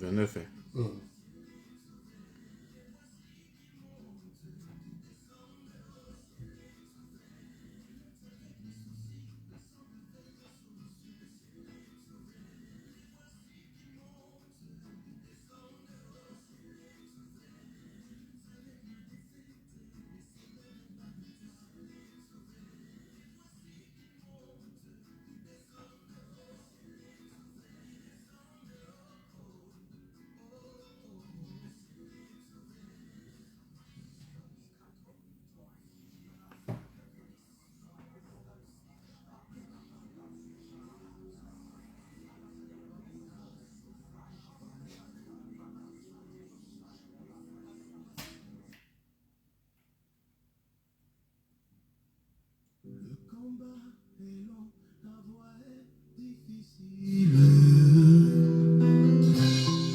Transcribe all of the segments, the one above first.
89.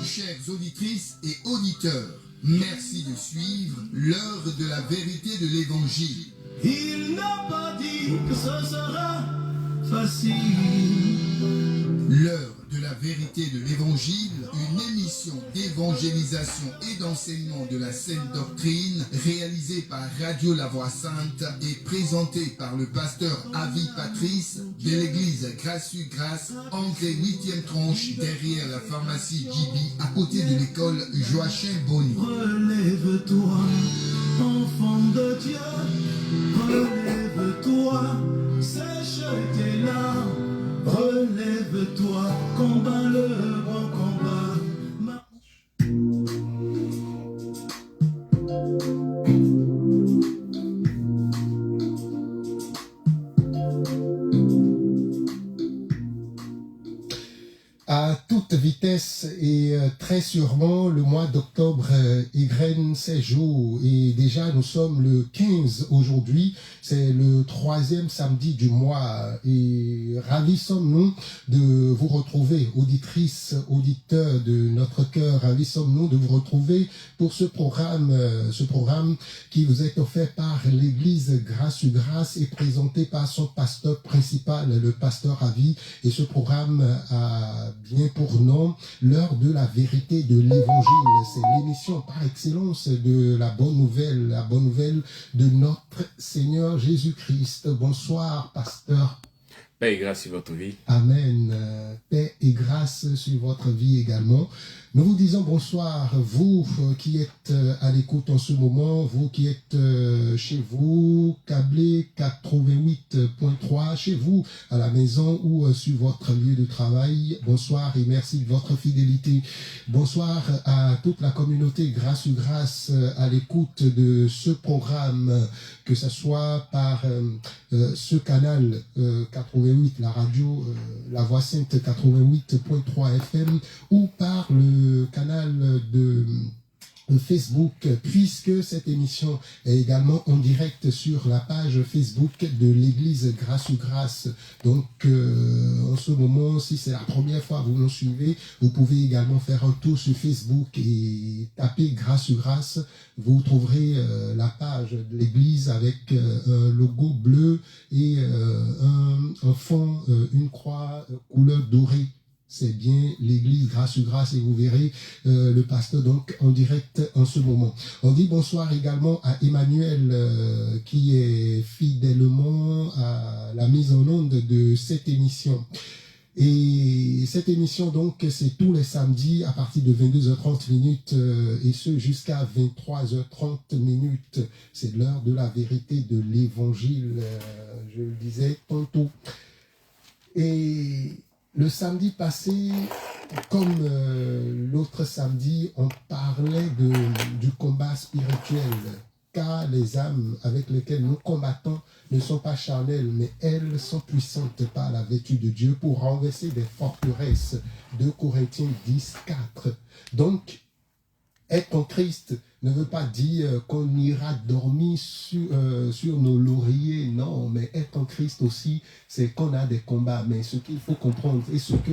Chères auditrices et auditeurs, merci de suivre l'heure de la vérité de l'Évangile. Il n'a pas dit que ce sera facile. L'heure de la vérité de l'Évangile, une émission d'évangélisation et d'enseignement de la Sainte Doctrine réalisée par Radio La Voix Sainte et présentée par le pasteur Avi Patrice de l'église Grâce-sur-Grâce, André 8e tranche derrière la pharmacie JB à côté de l'école Joachim Bonny. Relève-toi, enfant de Dieu, relève-toi, sèche tes larmes. Relève-toi, combat le bon combat. À toute vitesse et très sûrement le mois d'octobre égrène ses jours et déjà nous sommes le 15 aujourd'hui, c'est le 3e samedi du mois et ravis sommes-nous de vous retrouver, auditrices, auditeurs de notre cœur, ravis sommes-nous de vous retrouver pour ce programme qui vous est offert par l'église Grâce-sur-Grâce et présenté par son pasteur principal, le pasteur Avi, et ce programme a bien pour nom l'heure de la vérité de l'évangile. C'est l'émission par excellence de la bonne nouvelle de notre Seigneur Jésus-Christ. Bonsoir, pasteur. Paix et grâce sur votre vie. Amen. Paix et grâce sur votre vie également. Nous vous disons bonsoir, vous qui êtes à l'écoute en ce moment, vous qui êtes chez vous, câblé 88.3, chez vous, à la maison ou sur votre lieu de travail. Bonsoir et merci de votre fidélité. Bonsoir à toute la communauté Grâce à l'écoute de ce programme, que ce soit par ce canal 88, la radio La Voix Sainte 88.3 FM ou par le canal de Facebook, puisque cette émission est également en direct sur la page Facebook de l'église Grâce-sur-Grâce. Donc, en ce moment, si c'est la première fois que vous nous suivez, vous pouvez également faire un tour sur Facebook et taper Grâce-sur-Grâce. Vous trouverez la page de l'église avec un logo bleu et un fond, une croix couleur dorée. C'est bien l'église Grâce-sur-Grâce et vous verrez le pasteur donc en direct en ce moment. On dit bonsoir également à Emmanuel qui est fidèlement à la mise en onde de cette émission. Et cette émission donc c'est tous les samedis à partir de 22h30 minutes et ce jusqu'à 23h30 minutes. C'est l'heure de la vérité de l'évangile, je le disais tantôt. Et le samedi passé, comme l'autre samedi, on parlait du combat spirituel, car les âmes avec lesquelles nous combattons ne sont pas charnelles, mais elles sont puissantes par la vertu de Dieu pour renverser des forteresses. 2 Corinthiens 10, 4. Donc, être en Christ ne veut pas dire qu'on ira dormir sur nos lauriers, non, mais être en Christ aussi, c'est qu'on a des combats. Mais ce qu'il faut comprendre, et ce que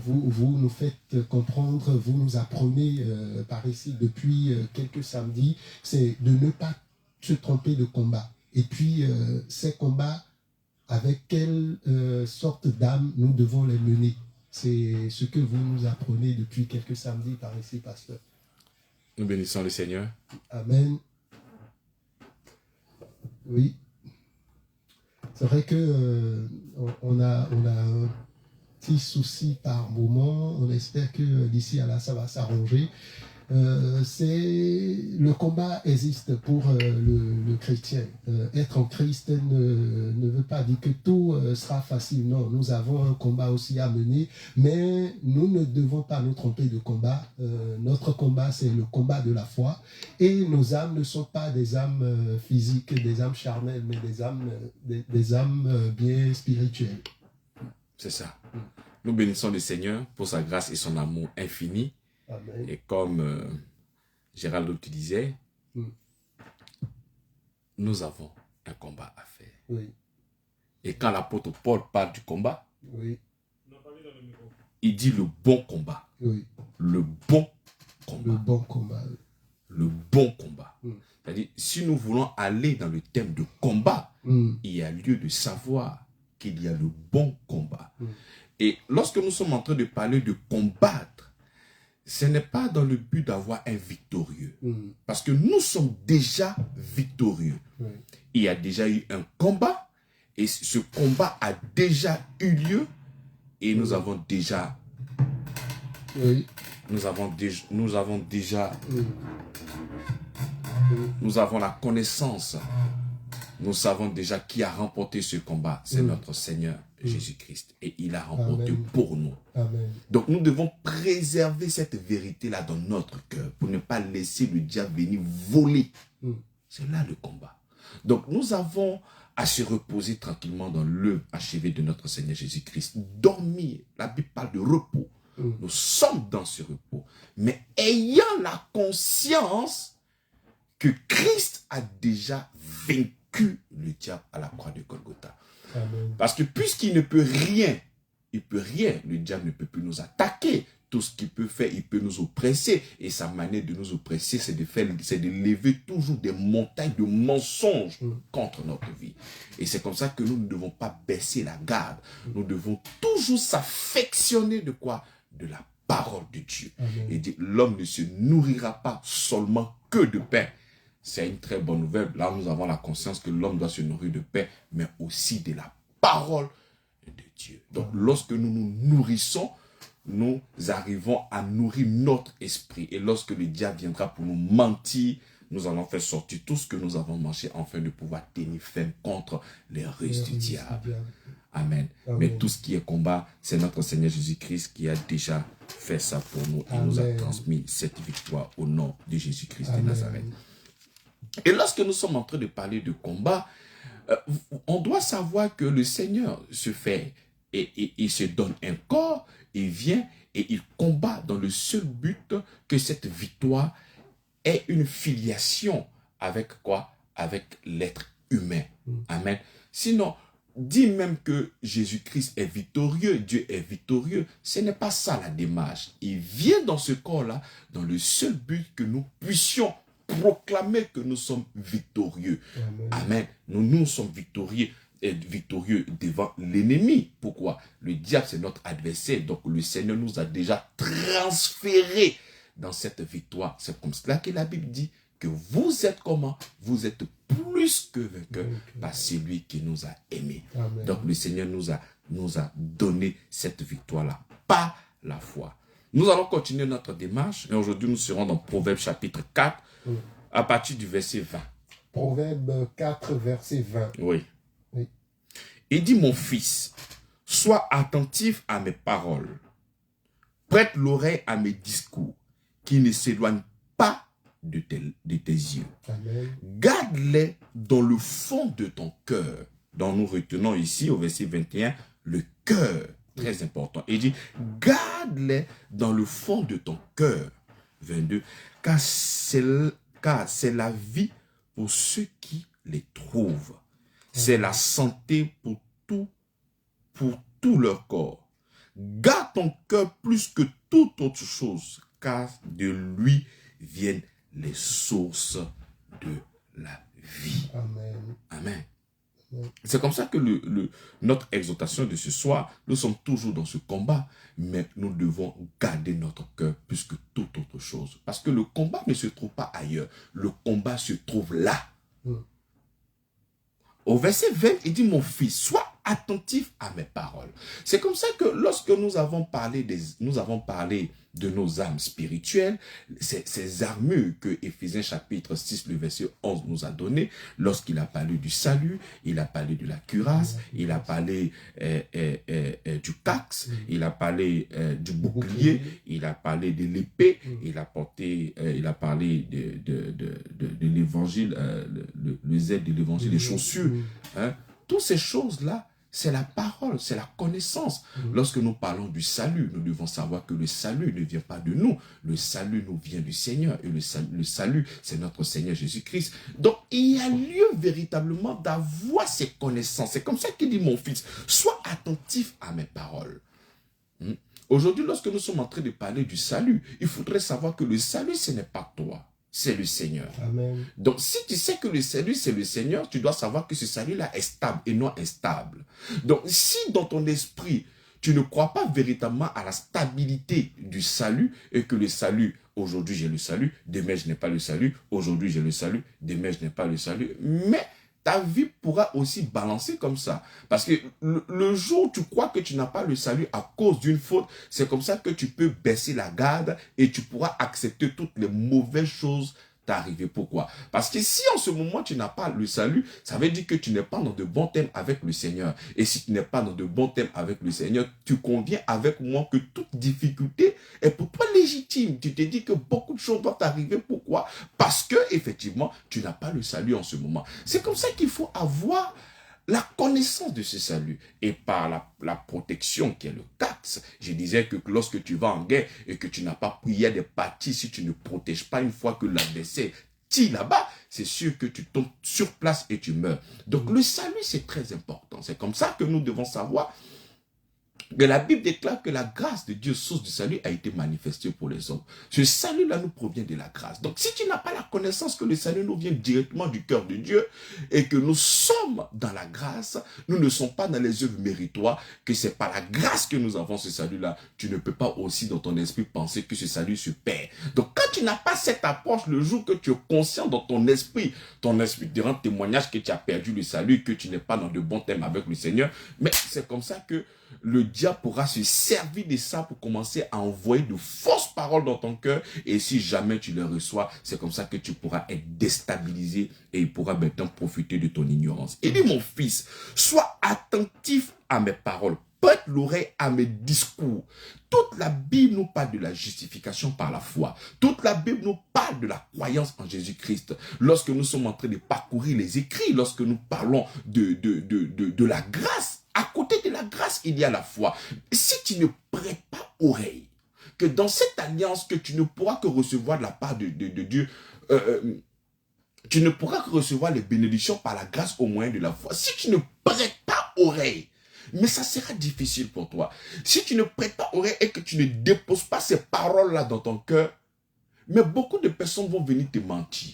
vous nous faites comprendre, vous nous apprenez par ici depuis quelques samedis, c'est de ne pas se tromper de combat. Et puis, ces combats, avec quelle sorte d'âme nous devons les mener. C'est ce que vous nous apprenez depuis quelques samedis par ici, pasteur. Nous bénissons le Seigneur. Amen. Oui. C'est vrai que on a un petit souci par moment. On espère que d'ici à là, ça va s'arranger. Le combat existe pour le chrétien. Être en Christ ne veut pas dire que tout sera facile. Non, nous avons un combat aussi à mener, mais nous ne devons pas nous tromper de combat. Notre combat, c'est le combat de la foi. Et nos âmes ne sont pas des âmes physiques, des âmes charnelles, mais des âmes bien spirituelles. C'est ça. Nous bénissons le Seigneur pour sa grâce et son amour infini. Amen. Et comme Gérald le disait, nous avons un combat à faire. Oui. Et quand l'apôtre Paul parle du combat, Oui. il dit le bon combat. Oui. Le bon Le combat. bon combat. Le bon combat. Mm. C'est-à-dire, si nous voulons aller dans le thème de combat, Mm. il y a lieu de savoir qu'il y a le bon combat. Mm. Et lorsque nous sommes en train de parler de combattre, ce n'est pas dans le but d'avoir un victorieux. Mm. Parce que nous sommes déjà victorieux. Oui. Il y a déjà eu un combat et ce combat a déjà eu lieu et nous avons déjà Oui. nous avons déjà Mm. nous avons la connaissance. Nous savons déjà qui a remporté ce combat. C'est notre Seigneur Jésus-Christ. Et il a remporté Amen. pour nous. Amen. Donc nous devons préserver cette vérité-là dans notre cœur pour ne pas laisser le diable venir voler. Mm. C'est là le combat. Donc nous avons à se reposer tranquillement dans l'œuvre achevée de notre Seigneur Jésus-Christ. Dormir, la Bible parle de repos. Mm. Nous sommes dans ce repos. Mais ayant la conscience que Christ a déjà vaincu le diable à la croix de Golgotha. Amen. Parce que puisqu'il ne peut rien, le diable ne peut plus nous attaquer. Tout ce qu'il peut faire, il peut nous oppresser. Et sa manière de nous oppresser, c'est de lever toujours des montagnes de mensonges contre notre vie. Et c'est comme ça que nous ne devons pas baisser la garde. Nous devons toujours s'affectionner de quoi? De la parole de Dieu. Amen. Et dire, l'homme ne se nourrira pas seulement que de pain. C'est une très bonne nouvelle. Là, nous avons la conscience que l'homme doit se nourrir de pain, mais aussi de la parole de Dieu. Donc, lorsque nous nous nourrissons, nous arrivons à nourrir notre esprit. Et lorsque le diable viendra pour nous mentir, nous allons faire sortir tout ce que nous avons mangé afin de pouvoir tenir ferme contre les ruses du diable. Amen. Amen. Mais tout ce qui est combat, c'est notre Seigneur Jésus-Christ qui a déjà fait ça pour nous. Il nous a Amen. transmis cette victoire au nom de Jésus-Christ de Amen. Nazareth. Et lorsque nous sommes en train de parler de combat, on doit savoir que le Seigneur se fait et il se donne un corps, il vient et il combat dans le seul but que cette victoire ait une filiation avec quoi? Avec l'être humain. Amen. Sinon, dit même que Jésus-Christ est victorieux, Dieu est victorieux, ce n'est pas ça la démarche. Il vient dans ce corps-là dans le seul but que nous puissions proclamer que nous sommes victorieux. Amen. Amen. Nous sommes victorieux devant l'ennemi. Pourquoi? Le diable, c'est notre adversaire. Donc, le Seigneur nous a déjà transférés dans cette victoire. C'est comme cela que la Bible dit que vous êtes comment? Vous êtes plus que vainqueurs par celui qui nous a aimés. Amen. Donc, le Seigneur nous a donné cette victoire-là par la foi. Nous allons continuer notre démarche. Et aujourd'hui, nous serons dans Proverbes chapitre 4, à partir du verset 20. Proverbe 4, verset 20. Oui. Oui. Il dit, mon fils, sois attentif à mes paroles. Prête l'oreille à mes discours, qui ne s'éloignent pas de tes yeux. Amen. Garde-les dans le fond de ton cœur. Donc nous retenons ici au verset 21, le cœur, très important. Il dit, garde-les dans le fond de ton cœur. 22, car c'est la vie pour ceux qui les trouvent. C'est la santé pour tout leur corps. Garde ton cœur plus que toute autre chose, car de lui viennent les sources de la vie. Amen. Amen. C'est comme ça que notre exhortation de ce soir, nous sommes toujours dans ce combat, mais nous devons garder notre cœur plus que toute autre chose. Parce que le combat ne se trouve pas ailleurs, le combat se trouve là. Au verset 20, il dit, mon fils, sois attentif à mes paroles. C'est comme ça que lorsque nous avons parlé de nos âmes spirituelles, ces armures que Éphésiens chapitre 6, le verset 11 nous a donné, lorsqu'il a parlé du salut, il a parlé de la cuirasse, il a parlé du cax, il a parlé du bouclier, il a parlé de l'épée, il a parlé de l'évangile, le zèle de l'évangile, les chaussures. Hein? Toutes ces choses-là, c'est la parole, c'est la connaissance. Lorsque nous parlons du salut, nous devons savoir que le salut ne vient pas de nous. Le salut nous vient du Seigneur. Et le salut, c'est notre Seigneur Jésus-Christ. Donc, il y a lieu véritablement d'avoir ces connaissances. C'est comme ça qu'il dit, mon fils, sois attentif à mes paroles. Aujourd'hui, lorsque nous sommes en train de parler du salut, il faudrait savoir que le salut, ce n'est pas toi. C'est le Seigneur. Amen. Donc, si tu sais que le salut, c'est le Seigneur, tu dois savoir que ce salut-là est stable et non instable. Donc, si dans ton esprit, tu ne crois pas véritablement à la stabilité du salut et que le salut, aujourd'hui j'ai le salut, demain je n'ai pas le salut, aujourd'hui j'ai le salut, demain je n'ai pas le salut, mais ta vie pourra aussi balancer comme ça. Parce que le jour où tu crois que tu n'as pas le salut à cause d'une faute, c'est comme ça que tu peux baisser la garde et tu pourras accepter toutes les mauvaises choses t'arriver. Pourquoi? Parce que si en ce moment tu n'as pas le salut, ça veut dire que tu n'es pas dans de bons thèmes avec le Seigneur. Et si tu n'es pas dans de bons thèmes avec le Seigneur, tu conviens avec moi que toute difficulté est pour toi légitime. Tu te dis que beaucoup de choses doivent t'arriver. Pourquoi? Parce que effectivement, tu n'as pas le salut en ce moment. C'est comme ça qu'il faut avoir la connaissance de ce salut et par la protection qui est le cax. Je disais que lorsque tu vas en guerre et que tu n'as pas prié des parties, si tu ne protèges pas une fois que l'adversaire tire là-bas, c'est sûr que tu tombes sur place et tu meurs. Donc le salut, c'est très important. C'est comme ça que nous devons savoir que la Bible déclare que la grâce de Dieu, source du salut, a été manifestée pour les hommes. Ce salut-là nous provient de la grâce. Donc, si tu n'as pas la connaissance que le salut nous vient directement du cœur de Dieu et que nous sommes dans la grâce, nous ne sommes pas dans les œuvres méritoires, que c'est par la grâce que nous avons ce salut-là, tu ne peux pas aussi dans ton esprit penser que ce salut se perd. Donc, quand tu n'as pas cette approche, le jour que tu es conscient dans ton esprit te rend témoignage que tu as perdu le salut, que tu n'es pas dans de bons thèmes avec le Seigneur, mais c'est comme ça que le diable pourra se servir de ça pour commencer à envoyer de fausses paroles dans ton cœur. Et si jamais tu les reçois, c'est comme ça que tu pourras être déstabilisé et il pourra maintenant profiter de ton ignorance. Il dit, mon fils, sois attentif à mes paroles. Prête l'oreille à mes discours. Toute la Bible nous parle de la justification par la foi. Toute la Bible nous parle de la croyance en Jésus-Christ. Lorsque nous sommes en train de parcourir les écrits, lorsque nous parlons de la grâce, à côté de la grâce, il y a la foi. Si tu ne prêtes pas oreille, que dans cette alliance que tu ne pourras que recevoir de la part de Dieu, tu ne pourras que recevoir les bénédictions par la grâce au moyen de la foi. Si tu ne prêtes pas oreille, mais ça sera difficile pour toi. Si tu ne prêtes pas oreille et que tu ne déposes pas ces paroles-là dans ton cœur, mais beaucoup de personnes vont venir te mentir.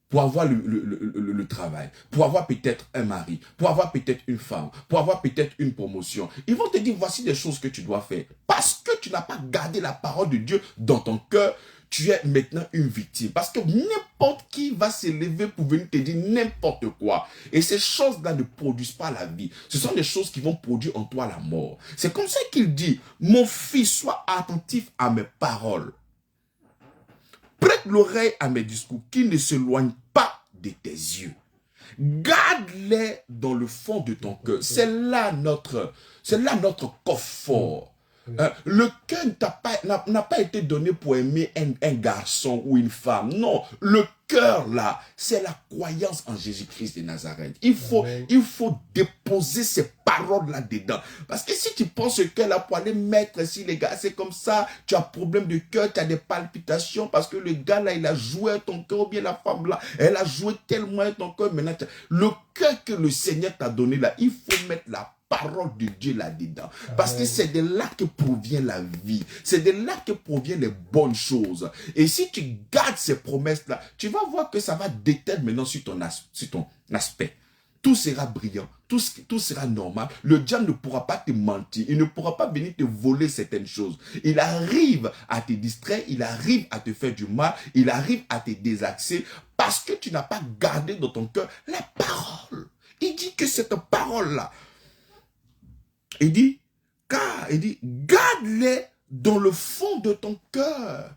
Pour avoir le travail, pour avoir peut-être un mari, pour avoir peut-être une femme, pour avoir peut-être une promotion. Ils vont te dire, voici des choses que tu dois faire. Parce que tu n'as pas gardé la parole de Dieu dans ton cœur, tu es maintenant une victime. Parce que n'importe qui va s'élever pour venir te dire n'importe quoi. Et ces choses-là ne produisent pas la vie. Ce sont des choses qui vont produire en toi la mort. C'est comme ça qu'il dit, mon fils, sois attentif à mes paroles. Prête l'oreille à mes discours, qui ne s'éloignent pas de tes yeux. Garde-les dans le fond de ton cœur. C'est là notre confort. Le cœur n'a pas été donné pour aimer un garçon ou une femme. Non, le cœur là, c'est la croyance en Jésus-Christ de Nazareth. Il faut déposer ces paroles là dedans. Parce que si tu prends ce cœur là pour aller mettre, si les gars, c'est comme ça, tu as problème de cœur, tu as des palpitations parce que le gars là, il a joué à ton cœur, ou bien la femme là, elle a joué tellement à ton cœur. Maintenant, le cœur que le Seigneur t'a donné là, il faut mettre la parole de Dieu là-dedans. Parce que c'est de là que provient la vie. C'est de là que proviennent les bonnes choses. Et si tu gardes ces promesses-là, tu vas voir que ça va déterminer maintenant sur ton aspect. tout sera brillant, tout sera normal. Le diable ne pourra pas te mentir, il ne pourra pas venir te voler certaines choses. Il arrive à te distraire, il arrive à te faire du mal, il arrive à te désaxer parce que tu n'as pas gardé dans ton cœur la parole. Il dit que cette parole-là, il dit, garde-les dans le fond de ton cœur.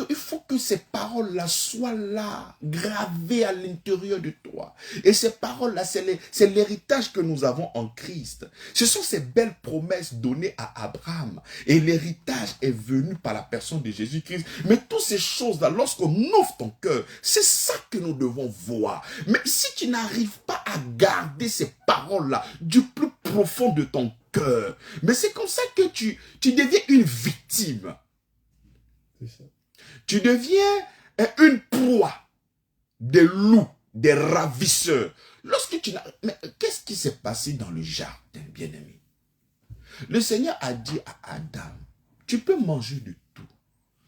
Il faut que ces paroles-là soient là, gravées à l'intérieur de toi. Et ces paroles-là, c'est l'héritage que nous avons en Christ. Ce sont ces belles promesses données à Abraham. Et l'héritage est venu par la personne de Jésus-Christ. Mais toutes ces choses-là, lorsqu'on ouvre ton cœur, c'est ça que nous devons voir. Mais si tu n'arrives pas à garder ces paroles-là du plus profond de ton cœur, mais c'est comme ça que tu deviens une victime. Tu deviens une proie des loups, des ravisseurs. Lorsque tu n'as... Mais qu'est-ce qui s'est passé dans le jardin, bien-aimé? Le Seigneur a dit à Adam, tu peux manger de tout,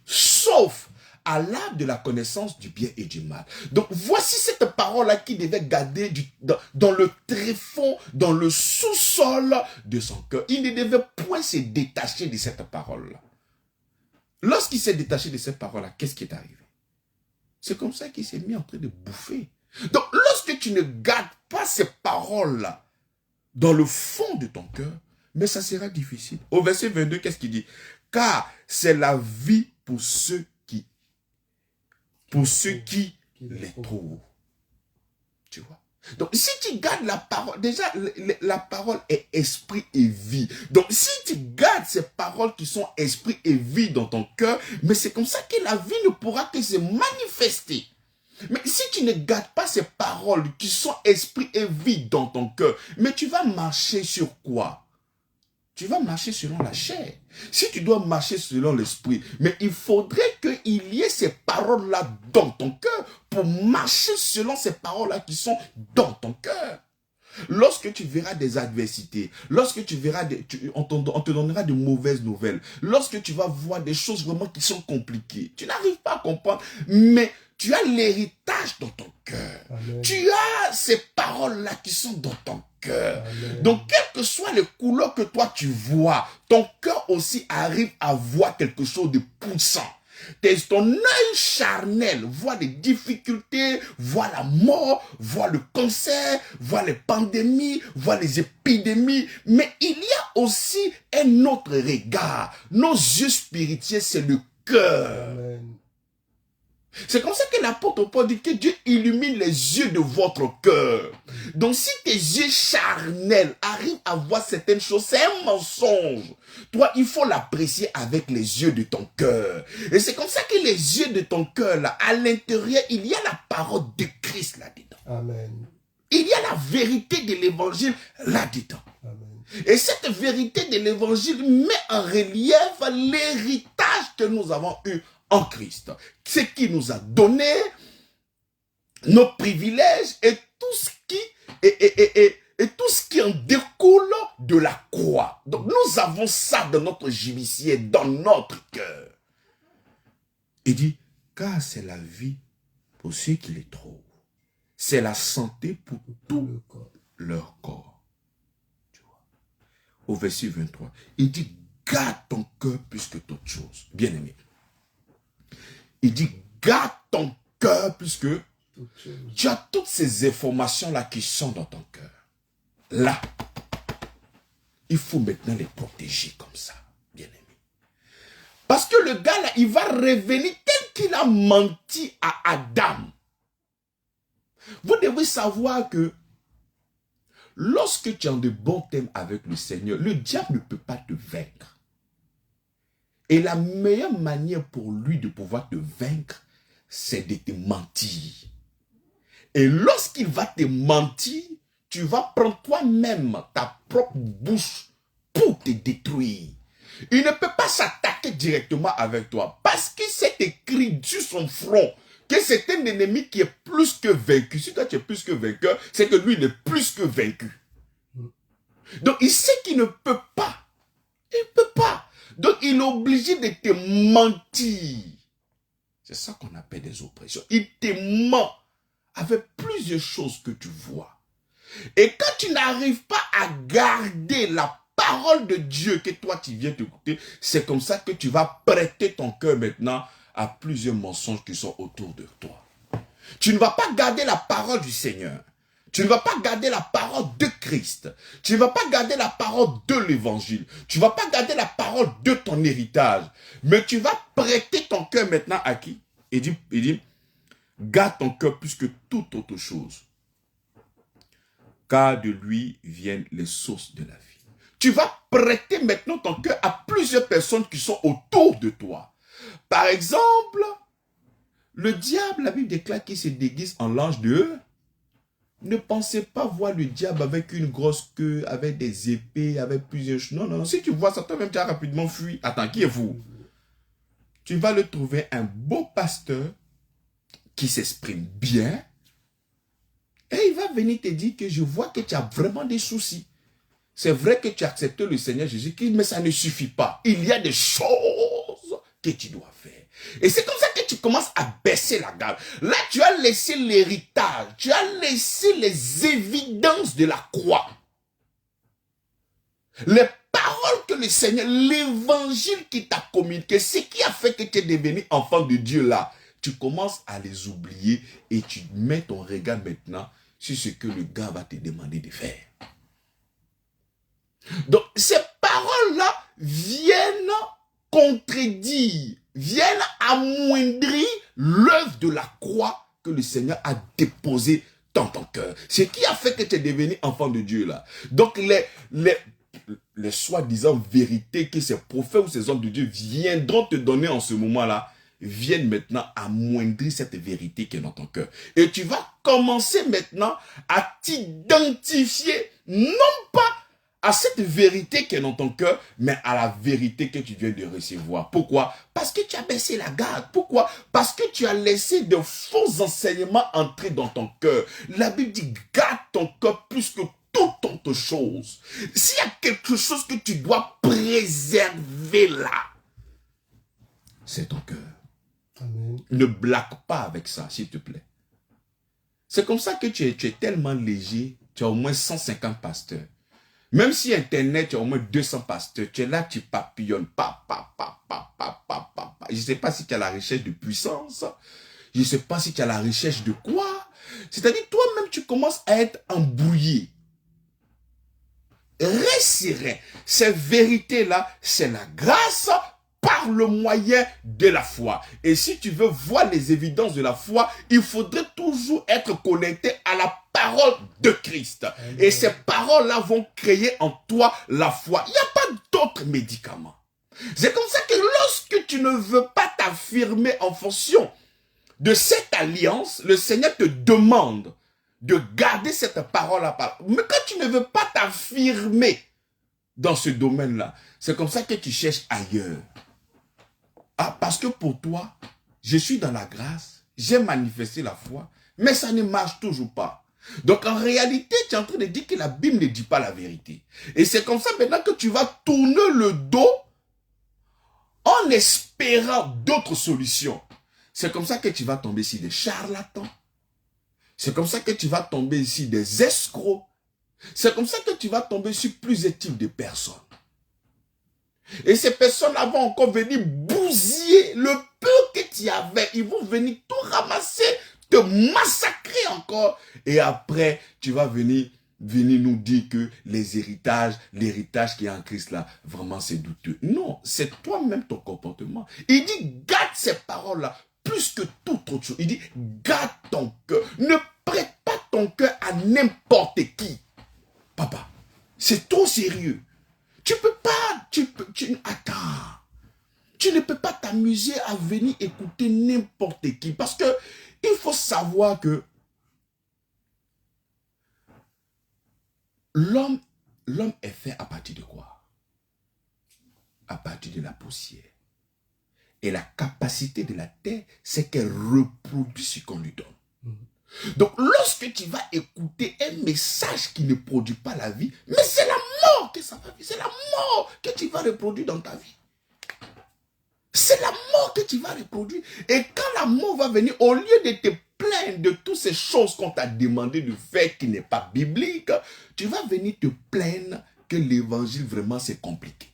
sauf à l'arbre de la connaissance du bien et du mal. Donc voici cette parole-là qui devait garder dans le tréfonds, dans le sous-sol de son cœur. Il ne devait point se détacher de cette parole-là. Lorsqu'il s'est détaché de cette parole-là, qu'est-ce qui est arrivé? C'est comme ça qu'il s'est mis en train de bouffer. Donc, lorsque tu ne gardes pas ces paroles-là dans le fond de ton cœur, mais ça sera difficile. Au verset 22, qu'est-ce qu'il dit? Car c'est la vie pour ceux qui les trouvent. Tu vois? Donc, si tu gardes la parole, déjà, la parole est esprit et vie. Donc, si tu gardes ces paroles qui sont esprit et vie dans ton cœur, mais c'est comme ça que la vie ne pourra que se manifester. Mais si tu ne gardes pas ces paroles qui sont esprit et vie dans ton cœur, mais tu vas marcher sur quoi? Tu vas marcher selon la chair. Si tu dois marcher selon l'esprit, mais il faudrait qu'il y ait ces paroles-là dans ton cœur pour marcher selon ces paroles-là qui sont dans ton cœur. Lorsque tu verras des adversités, lorsque tu verras, on te donnera de mauvaises nouvelles, lorsque tu vas voir des choses vraiment qui sont compliquées, tu n'arrives pas à comprendre, mais tu as l'héritage dans ton cœur. Amen. Tu as ces paroles-là qui sont dans ton cœur. Amen. Donc, quelles que soient les couleurs que toi tu vois, ton cœur aussi arrive à voir quelque chose de poussant. Ton œil charnel voit des difficultés, voit la mort, voit le cancer, voit les pandémies, voit les épidémies. Mais il y a aussi un autre regard. Nos yeux spirituels, c'est le cœur. Amen. C'est comme ça que l'apôtre Paul dit que Dieu illumine les yeux de votre cœur. Donc si tes yeux charnels arrivent à voir certaines choses, c'est un mensonge. Toi, il faut l'apprécier avec les yeux de ton cœur. Et c'est comme ça que les yeux de ton cœur, là, à l'intérieur, il y a la parole de Christ là-dedans. Amen. Il y a la vérité de l'évangile là-dedans. Amen. Et cette vérité de l'évangile met en relief l'héritage que nous avons eu en Christ, ce qui nous a donné nos privilèges et tout ce qui en découle de la croix. Donc nous avons ça dans notre gibecier, dans notre cœur. Il dit, car c'est la vie pour ceux qui les trouvent. C'est la santé pour tout leur corps. Tu vois. Au verset 23, il dit, garde ton cœur plus que toute chose. Bien aimé. Il dit, garde ton cœur puisque tu as toutes ces informations-là qui sont dans ton cœur. Là, il faut maintenant les protéger comme ça, bien aimé. Parce que le gars là, il va revenir tel qu'il a menti à Adam. Vous devez savoir que lorsque tu es en de bons thèmes avec le Seigneur, le diable ne peut pas te vaincre. Et la meilleure manière pour lui de pouvoir te vaincre, c'est de te mentir. Et lorsqu'il va te mentir, tu vas prendre toi-même ta propre bouche pour te détruire. Il ne peut pas s'attaquer directement avec toi parce que c'est écrit sur son front que c'est un ennemi qui est plus que vaincu. Si toi tu es plus que vainqueur, c'est que lui il est plus que vaincu. Donc il sait qu'il ne peut pas. Il ne peut pas. Donc, il est obligé de te mentir. C'est ça qu'on appelle des oppressions. Il te ment avec plusieurs choses que tu vois. Et quand tu n'arrives pas à garder la parole de Dieu que toi tu viens d'écouter, c'est comme ça que tu vas prêter ton cœur maintenant à plusieurs mensonges qui sont autour de toi. Tu ne vas pas garder la parole du Seigneur. Tu ne vas pas garder la parole de Christ. Tu ne vas pas garder la parole de l'évangile. Tu ne vas pas garder la parole de ton héritage. Mais tu vas prêter ton cœur maintenant à qui? Il dit, garde ton cœur plus que toute autre chose. Car de lui viennent les sources de la vie. Tu vas prêter maintenant ton cœur à plusieurs personnes qui sont autour de toi. Par exemple, le diable, la Bible déclare qu'il se déguise en l'ange de eux. Ne pensez pas voir le diable avec une grosse queue, avec des épées, avec plusieurs choses. Non, non, non. Si tu vois ça, toi-même, tu as rapidement fui. Attends, qui est vous? Tu vas le trouver un beau pasteur qui s'exprime bien. Et il va venir te dire que je vois que tu as vraiment des soucis. C'est vrai que tu as accepté le Seigneur Jésus-Christ, mais ça ne suffit pas. Il y a des choses que tu dois faire. Et c'est comme ça que tu commences à baisser la garde. Là, tu as laissé l'héritage. Tu as laissé les évidences de la croix. Les paroles que le Seigneur, l'évangile qui t'a communiqué, ce qui a fait que tu es devenu enfant de Dieu là, tu commences à les oublier et tu mets ton regard maintenant sur ce que le gars va te demander de faire. Donc, ces paroles-là viennent contredire, viennent amoindrir l'œuvre de la croix que le Seigneur a déposée dans ton cœur. Ce qui a fait que tu es devenu enfant de Dieu là. Donc, les soi-disant vérités que ces prophètes ou ces hommes de Dieu viendront te donner en ce moment-là, viennent maintenant amoindrir cette vérité qui est dans ton cœur. Et tu vas commencer maintenant à t'identifier, non pas à cette vérité qui est dans ton cœur, mais à la vérité que tu viens de recevoir. Pourquoi? Parce que tu as baissé la garde. Pourquoi? Parce que tu as laissé de faux enseignements entrer dans ton cœur. La Bible dit, garde ton cœur plus que toute autre chose. S'il y a quelque chose que tu dois préserver là, c'est ton cœur. Amen. Ne blague pas avec ça, s'il te plaît. C'est comme ça que tu es tellement léger, tu as au moins 150 pasteurs. Même si Internet, tu as au moins 200 pasteurs, tu es là, tu papillonnes. Je ne sais pas si tu as la recherche de puissance. Je ne sais pas si tu as la recherche de quoi. C'est-à-dire, toi-même, tu commences à être embrouillé. Reste serein. Ces vérités-là, c'est la grâce par le moyen de la foi. Et si tu veux voir les évidences de la foi, il faudrait toujours être connecté à la parole de Christ. Amen. Et ces paroles-là vont créer en toi la foi. Il n'y a pas d'autres médicaments. C'est comme ça que lorsque tu ne veux pas t'affirmer en fonction de cette alliance, le Seigneur te demande de garder cette parole-là. Mais quand tu ne veux pas t'affirmer dans ce domaine-là, c'est comme ça que tu cherches ailleurs. Ah, parce que pour toi, je suis dans la grâce, j'ai manifesté la foi, mais ça ne marche toujours pas. Donc en réalité, tu es en train de dire que la Bible ne dit pas la vérité. Et c'est comme ça maintenant que tu vas tourner le dos en espérant d'autres solutions. C'est comme ça que tu vas tomber sur des charlatans. C'est comme ça que tu vas tomber ici des escrocs. C'est comme ça que tu vas tomber sur plusieurs types de personnes. Et ces personnes-là vont encore venir bousiller le peu que tu avais. Ils vont venir tout ramasser, te massacrer encore. Et après, tu vas venir nous dire que l'héritage qui est en Christ là, vraiment c'est douteux. Non, c'est toi-même ton comportement. Il dit, garde ces paroles-là plus que toute autre chose. Il dit, garde ton cœur. Ne prête pas ton cœur à n'importe qui. Papa, c'est trop sérieux. Tu peux pas, attends. Tu ne peux pas t'amuser à venir écouter n'importe qui. Parce que il faut savoir que l'homme est fait à partir de quoi? À partir de la poussière. Et la capacité de la terre, c'est qu'elle reproduit ce qu'on lui donne. Donc, lorsque tu vas écouter un message qui ne produit pas la vie, mais c'est la mort que ça va vivre. C'est la mort que tu vas reproduire dans ta vie. C'est la mort que tu vas reproduire. Et quand la mort va venir, au lieu de te plaignes de toutes ces choses qu'on t'a demandé de faire qui n'est pas biblique, tu vas venir te plaindre que l'évangile vraiment c'est compliqué.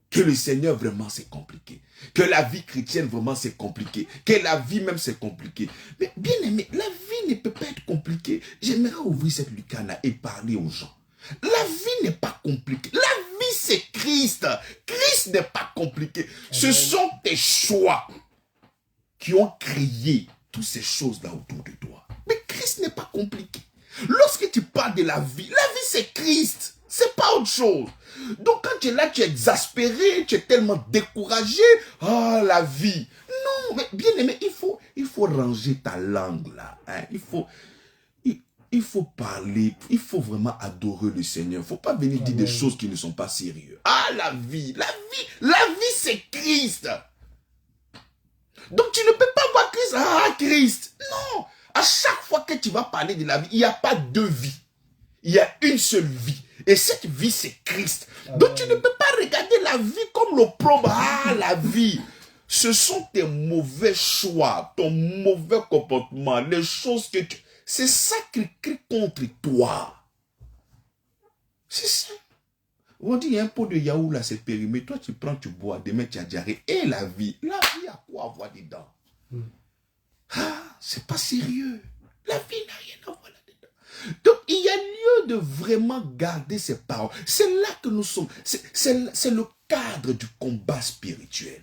Que le Seigneur vraiment c'est compliqué. Que la vie chrétienne vraiment c'est compliqué. Que la vie même c'est compliqué. Mais bien aimé, la vie ne peut pas être compliquée. J'aimerais ouvrir cette lucana et parler aux gens. La vie n'est pas compliquée. La vie c'est Christ. Christ n'est pas compliqué. Ce sont tes choix qui ont créé toutes ces choses-là autour de toi. Mais Christ n'est pas compliqué. Lorsque tu parles de la vie c'est Christ. C'est pas autre chose. Donc quand tu es là, tu es exaspéré, tu es tellement découragé. Ah, la vie. Non, mais bien aimé, il faut ranger ta langue là. Hein. Il faut parler, il faut vraiment adorer le Seigneur. Il ne faut pas venir dire des choses qui ne sont pas sérieuses. Ah, la vie c'est Christ. Donc tu ne peux pas voir Christ. Ah, Christ. Non. À chaque fois que tu vas parler de la vie, il n'y a pas deux vies. Il y a une seule vie. Et cette vie, c'est Christ. Donc, tu ne peux pas regarder la vie comme l'opprobre. Ah, la vie. Ce sont tes mauvais choix, ton mauvais comportement, les choses que tu... C'est ça qui crie contre toi. C'est ça. On dit, il y a un pot de yaourt là, c'est périmé. Toi, tu prends, tu bois. Demain, tu as diarrhée. Et la vie, a quoi avoir dedans? Ah, c'est pas sérieux. La vie n'a rien à voir là-dedans. Donc, il y a lieu de vraiment garder ces paroles. C'est là que nous sommes. C'est le cadre du combat spirituel.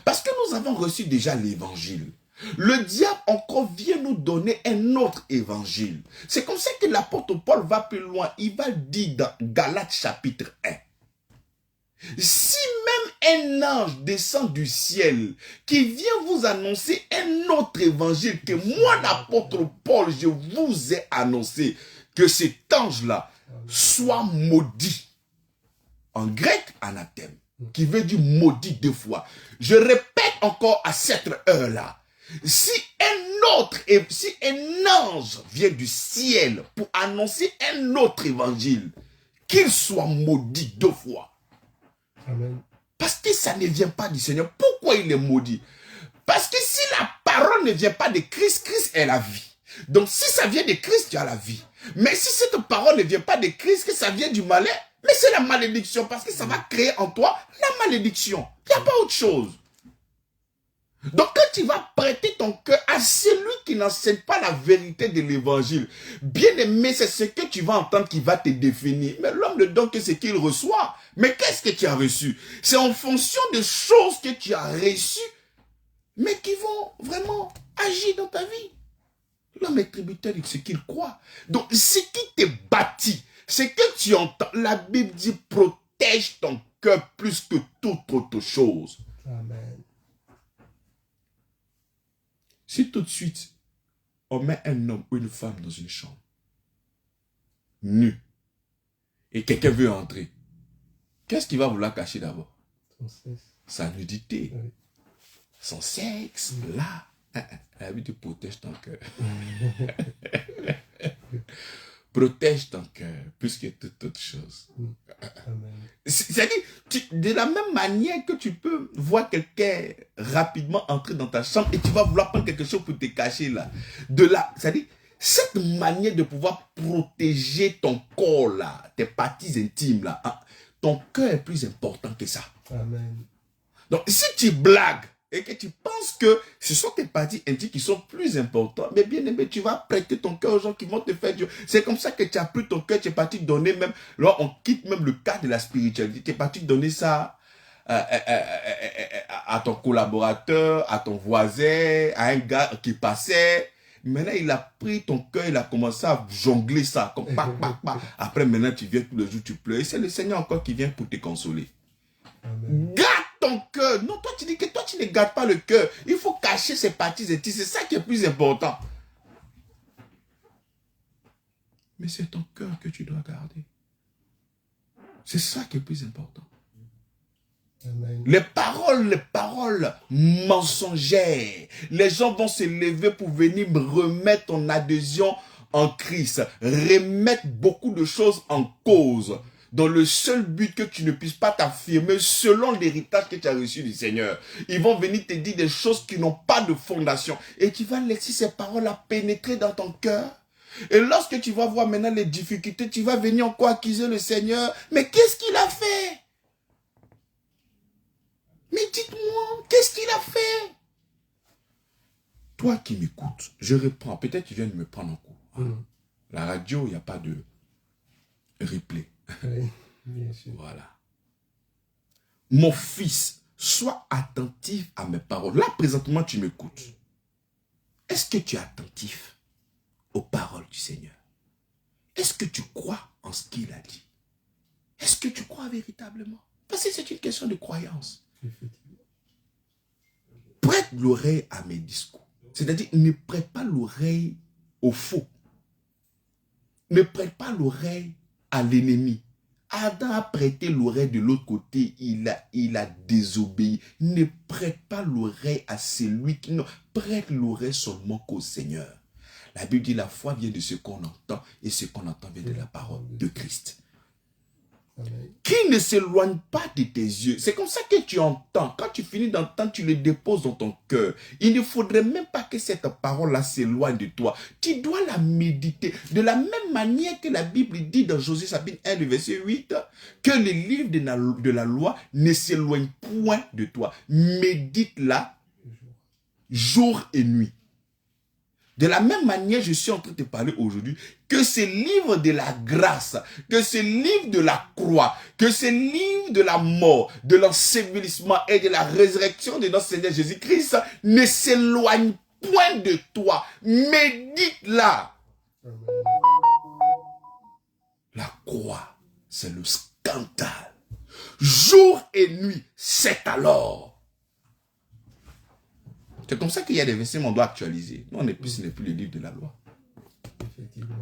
Parce que nous avons reçu déjà l'évangile. Le diable encore vient nous donner un autre évangile. C'est comme ça que l'apôtre Paul va plus loin. Il va dire dans Galates chapitre 1. Si même un ange descend du ciel qui vient vous annoncer un autre évangile que moi, l'apôtre Paul, je vous ai annoncé, que cet ange-là soit maudit. En grec, anathème, qui veut dire maudit deux fois. Je répète encore à cette heure-là. Si un ange vient du ciel pour annoncer un autre évangile, qu'il soit maudit deux fois. Amen. Parce que ça ne vient pas du Seigneur. Pourquoi il est maudit? Parce que si la parole ne vient pas de Christ, Christ est la vie. Donc si ça vient de Christ, tu as la vie. Mais si cette parole ne vient pas de Christ, que ça vient du malheur, mais c'est la malédiction. Parce que ça va créer en toi la malédiction. Il n'y a pas autre chose. Donc quand tu vas prêter ton cœur à celui qui n'enseigne pas la vérité de l'évangile, bien aimé, c'est ce que tu vas entendre qui va te définir. Mais l'homme ne donne que ce qu'il reçoit. Mais qu'est-ce que tu as reçu? C'est en fonction des choses que tu as reçues, mais qui vont vraiment agir dans ta vie. L'homme est tributaire de ce qu'il croit. Donc ce qui te bâtit, c'est que tu entends. La Bible dit protège ton cœur plus que toute autre chose. Amen. Si tout de suite, on met un homme ou une femme dans une chambre, nu, et quelqu'un veut entrer, qu'est-ce qu'il va vouloir cacher d'abord? Sa nudité, oui. Son sexe, là. La Bible te protège ton cœur. Protège ton cœur plus que toute autre chose. C'est-à-dire, de la même manière que tu peux voir quelqu'un rapidement entrer dans ta chambre et tu vas vouloir prendre quelque chose pour te cacher là. C'est-à-dire, cette manière de pouvoir protéger ton corps là, tes parties intimes là, hein, ton cœur est plus important que ça. Amen. Donc, si tu blagues, et que tu penses que ce sont tes parties intimes qui sont plus importantes, mais bien aimé, tu vas prêter ton cœur aux gens qui vont te faire Dieu. C'est comme ça que tu as pris ton cœur, tu es parti donner même, là on quitte même le cadre de la spiritualité, tu es parti donner ça à ton collaborateur, à ton voisin, à un gars qui passait. Maintenant, il a pris ton cœur, il a commencé à jongler ça, comme pac, pac, pac. Après, maintenant, tu viens tous les jours, tu pleures. Et c'est le Seigneur encore qui vient pour te consoler. Amen. Garde ton cœur. Non, toi tu dis que toi tu ne gardes pas le cœur. Il faut cacher ses parties intimes. C'est ça qui est plus important. Mais c'est ton cœur que tu dois garder. C'est ça qui est plus important. Amen. Les paroles mensongères. Les gens vont se lever pour venir remettre ton adhésion en Christ. Remettre beaucoup de choses en cause. dans le seul but que tu ne puisses pas t'affirmer selon l'héritage que tu as reçu du Seigneur. Ils vont venir te dire des choses qui n'ont pas de fondation. Et tu vas laisser ces paroles-là pénétrer dans ton cœur. Et lorsque tu vas voir maintenant les difficultés, tu vas venir encore accuser le Seigneur. Mais qu'est-ce qu'il a fait? Mais dites-moi, qu'est-ce qu'il a fait? Toi qui m'écoutes, je reprends. Peut-être tu viens de me prendre en cours. La radio, il n'y a pas de replay. Oui, bien sûr. Voilà. Mon fils, sois attentif à mes paroles. Là, présentement, tu m'écoutes. Est-ce que tu es attentif aux paroles du Seigneur? Est-ce que tu crois en ce qu'il a dit? Est-ce que tu crois véritablement? Parce que c'est une question de croyance. Prête l'oreille à mes discours. C'est-à-dire, ne prête pas l'oreille au faux. Ne prête pas l'oreille à l'ennemi. Adam a prêté l'oreille de l'autre côté, il a désobéi. Ne prête pas l'oreille à celui qui... Non, prête l'oreille seulement qu'au Seigneur. La Bible dit la foi vient de ce qu'on entend et ce qu'on entend vient de la parole de Christ. Amen. Qui ne s'éloigne pas de tes yeux. C'est comme ça que tu entends. Quand tu finis d'entendre, tu le déposes dans ton cœur. Il ne faudrait même pas que cette parole-là s'éloigne de toi. Tu dois la méditer. De la même manière que la Bible dit dans Josué chapitre 1, le verset 8, que les livres de la loi ne s'éloignent point de toi. Médite-la jour et nuit. De la même manière, je suis en train de te parler aujourd'hui, que ce livre de la grâce, que ce livre de la croix, que ce livre de la mort, de l'ensevelissement et de la résurrection de notre Seigneur Jésus-Christ ne s'éloigne point de toi. Médite-la. La croix, c'est le scandale. Jour et nuit, c'est alors. C'est comme ça qu'il y a des versets qu'on doit actualiser. Nous, ce n'est plus le livre de la loi.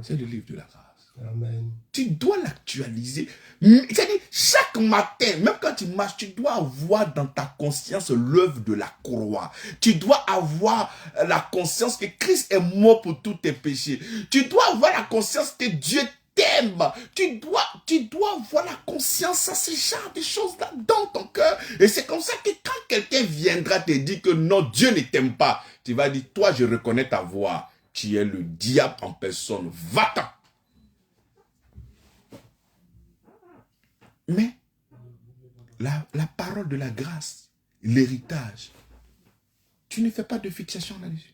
C'est le livre de la grâce. Amen. Tu dois l'actualiser. C'est-à-dire, chaque matin, même quand tu marches, tu dois avoir dans ta conscience l'œuvre de la croix. Tu dois avoir la conscience que Christ est mort pour tous tes péchés. Tu dois avoir la conscience que Dieu t'aime. Tu dois avoir la conscience à ce genre de choses-là dans ton cœur. Et c'est comme ça que quand quelqu'un viendra te dire que non, Dieu ne t'aime pas, tu vas dire, toi, je reconnais ta voix. Tu es le diable en personne. Va-t'en. Mais la parole de la grâce, l'héritage, tu ne fais pas de fixation là-dessus.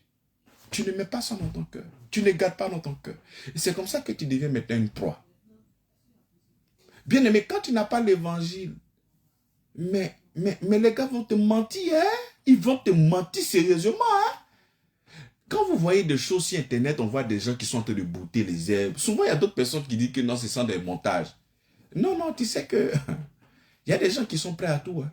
Tu ne mets pas ça dans ton cœur. Tu ne gardes pas dans ton cœur. Et c'est comme ça que tu deviens maintenant une proie. Bien aimé, quand tu n'as pas l'évangile, mais les gars vont te mentir, hein? Ils vont te mentir sérieusement, hein? Quand vous voyez des choses sur Internet, on voit des gens qui sont en train de bouter les herbes. Souvent, il y a d'autres personnes qui disent que non, ce sont des montages. Non, tu sais que il y a des gens qui sont prêts à tout, hein?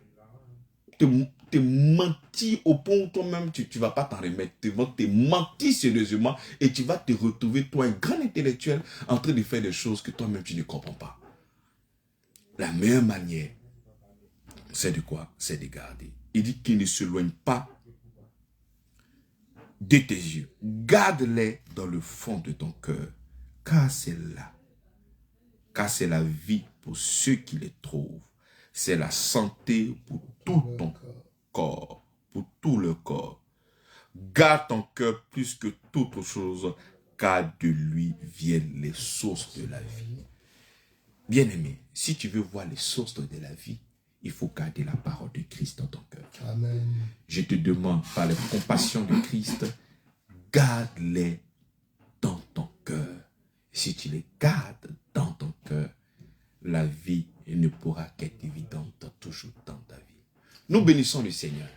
Te mentir au point où toi-même, tu ne vas pas t'en remettre. Ils vont te mentir sérieusement et tu vas te retrouver, toi, un grand intellectuel, en train de faire des choses que toi-même, tu ne comprends pas. La meilleure manière, c'est de quoi? C'est de garder. Il dit qu'il ne s'éloigne pas de tes yeux. Garde-les dans le fond de ton cœur, car c'est là. Car c'est la vie pour ceux qui les trouvent. C'est la santé pour tout ton corps, pour tout le corps. Garde ton cœur plus que toute autre chose, car de lui viennent les sources de la vie. Bien-aimé, si tu veux voir les sources de la vie, il faut garder la parole de Christ dans ton cœur. Amen. Je te demande, par la compassion de Christ, garde-les dans ton cœur. Si tu les gardes dans ton cœur, la vie ne pourra qu'être évidente toujours dans ta vie. Nous bénissons le Seigneur.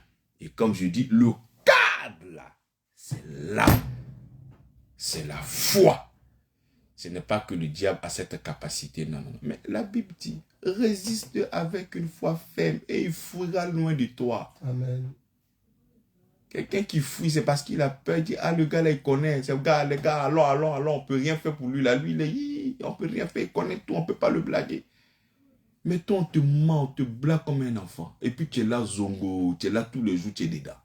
Et comme je dis, le cadre là, c'est là. C'est la foi. Ce n'est pas que le diable a cette capacité. Non. Mais la Bible dit, résiste avec une foi ferme et il fuira loin de toi. Amen. Quelqu'un qui fuit, c'est parce qu'il a peur. Il dit, ah, le gars là, il connaît. C'est le gars, les gars, allons, on ne peut rien faire pour lui. Là, lui, on ne peut rien faire. Il connaît tout, on ne peut pas le blaguer. Mais toi, on te ment, on te blague comme un enfant. Et puis, tu es là, zongo, tu es là tous les jours, tu es dedans.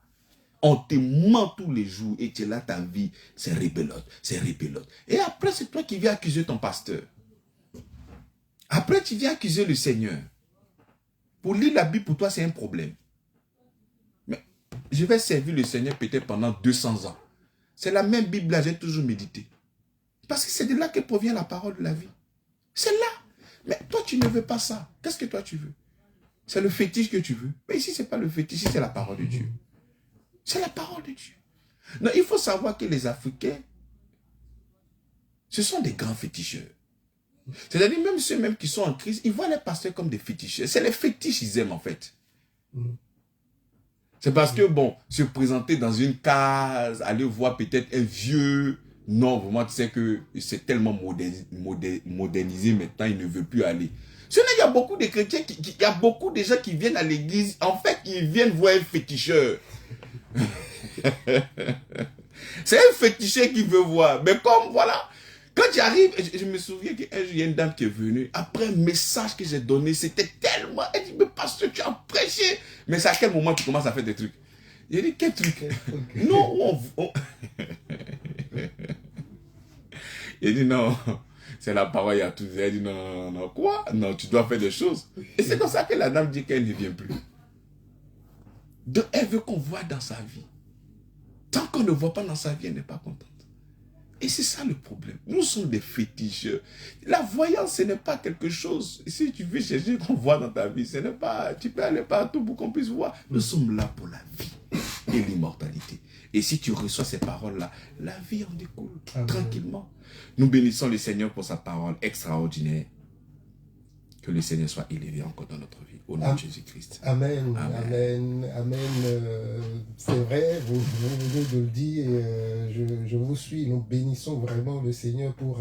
On te ment tous les jours et tu es là, ta vie, c'est rébellote, c'est rébellote. Et après, c'est toi qui viens accuser ton pasteur. Après, tu viens accuser le Seigneur. Pour lire la Bible, pour toi, c'est un problème. Mais je vais servir le Seigneur peut-être pendant 200 ans. C'est la même Bible là, j'ai toujours médité. Parce que c'est de là que provient la parole de la vie. C'est là. Mais toi, tu ne veux pas ça. Qu'est-ce que toi, tu veux? C'est le fétiche que tu veux. Mais ici, ce n'est pas le fétiche, ici, c'est la parole de Dieu. C'est la parole de Dieu. Non, il faut savoir que les Africains, ce sont des grands féticheurs. C'est-à-dire, même ceux qui sont en crise, ils voient les pasteurs comme des féticheurs. C'est les fétiches qu'ils aiment, en fait. C'est parce que, bon, se présenter dans une case, aller voir peut-être un vieux... Non, vraiment, tu sais que c'est tellement modernisé maintenant, il ne veut plus aller. Sinon, il y a beaucoup de chrétiens, il y a beaucoup de gens qui viennent à l'église. En fait, ils viennent voir un féticheur. C'est un féticheur qui veut voir. Mais comme, voilà... Quand tu arrives, je me souviens qu'il y a une dame qui est venue, après un message que j'ai donné, c'était tellement... Elle dit, mais pasteur, tu as prêché. Mais c'est à quel moment tu commences à faire des trucs? J'ai dit, quel truc? Non, Il dit, non, c'est la parole, il y a tout. Elle dit, non, non, quoi? Non, tu dois faire des choses. Et c'est comme ça que la dame dit qu'elle ne vient plus. Donc, elle veut qu'on voit dans sa vie. Tant qu'on ne voit pas dans sa vie, elle n'est pas contente. Et c'est ça le problème. Nous sommes des féticheurs. La voyance, ce n'est pas quelque chose. Si tu veux chercher qu'on voit dans ta vie, ce n'est pas... Tu peux aller partout pour qu'on puisse voir. Nous sommes là pour la vie et l'immortalité. Et si tu reçois ces paroles-là, la vie en découle tranquillement. Nous bénissons le Seigneur pour sa parole extraordinaire. Que le Seigneur soit élevé encore dans notre vie. Au nom de Jésus-Christ. Amen, amen, amen. C'est vrai, vous venez de le dire, je vous suis. Nous bénissons vraiment le Seigneur pour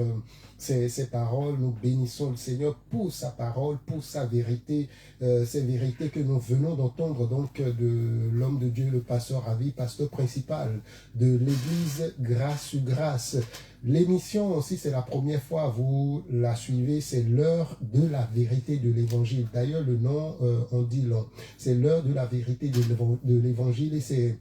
ces paroles. Nous bénissons le Seigneur pour sa parole, pour sa vérité. Ces vérités que nous venons d'entendre donc de l'homme de Dieu, le pasteur Ravi, pasteur principal de l'église Grâce sur Grâce. L'émission aussi, c'est la première fois, vous la suivez, c'est l'heure de la vérité de l'évangile. D'ailleurs, le nom on dit long. C'est l'heure de la vérité de l'évangile et c'est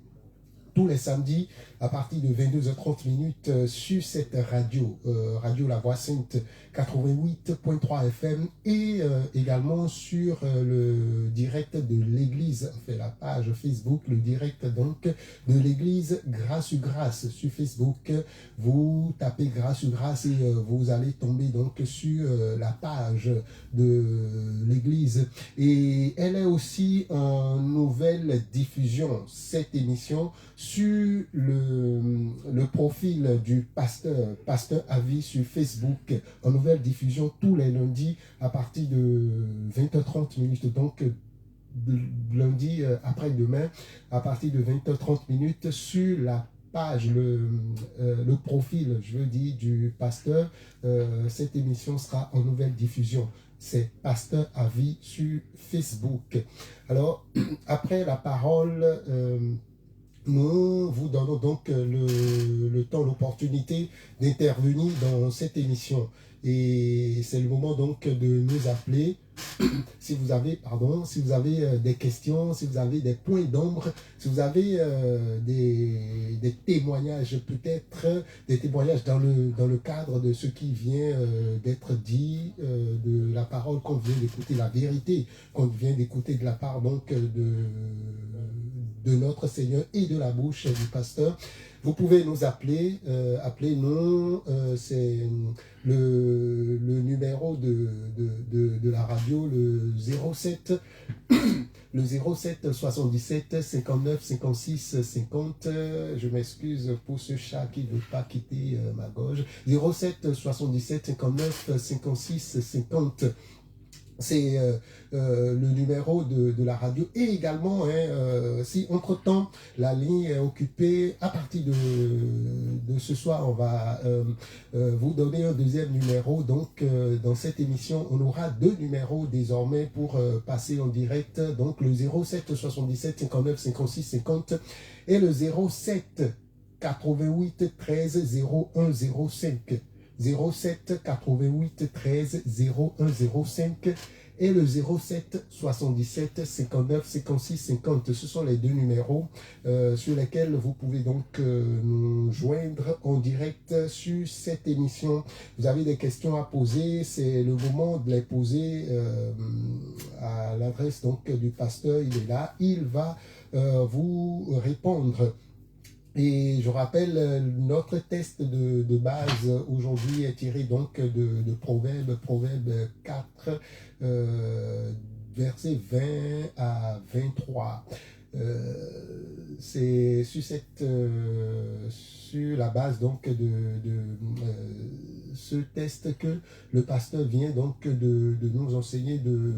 tous les samedis à partir de 22h30 sur cette radio, Radio La Voix Sainte 88.3 FM et également sur le direct de l'église, on fait la page Facebook, le direct donc de l'église Grâce sur Grâce sur Facebook. Vous tapez Grâce sur Grâce et vous allez tomber donc sur la page de l'église. Et elle est aussi en nouvelle diffusion, cette émission, sur le profil du pasteur Avi sur Facebook, en nouvelle diffusion tous les lundis à partir de 20h30, donc lundi après-demain à partir de 20h30 sur la page, le profil, je veux dire, du pasteur. Cette émission sera en nouvelle diffusion. C'est Pasteur Avi sur Facebook. Alors, après la parole... nous vous donnons donc le temps, l'opportunité d'intervenir dans cette émission. Et c'est le moment donc de nous appeler si vous avez, des questions, si vous avez des points d'ombre, si vous avez des témoignages, peut-être des témoignages dans le cadre de ce qui vient d'être dit, de la parole qu'on vient d'écouter, la vérité qu'on vient d'écouter de la part donc de notre Seigneur et de la bouche du pasteur. Vous pouvez nous appeler, appelez-nous, c'est le numéro de la radio, le 07 77 59 56 50. Je m'excuse pour ce chat qui ne veut pas quitter ma gorge. 07 77 59 56 50. C'est le numéro de la radio. Et également, si entre-temps, la ligne est occupée, à partir de ce soir, on va vous donner un deuxième numéro. Donc, dans cette émission, on aura deux numéros désormais pour passer en direct. Donc, le 07 77 59 56 50 et le 07 88 13 01 05. 07 88 13 0105 et le 07 77 59 56 50. Ce sont les deux numéros sur lesquels vous pouvez donc nous joindre en direct sur cette émission. Vous avez des questions à poser, c'est le moment de les poser à l'adresse donc du pasteur. Il est là, il va vous répondre. Et je rappelle, notre test de base aujourd'hui est tiré donc de Proverbe 4, versets 20 à 23. C'est sur la base donc de ce test que le pasteur vient donc de nous enseigner, de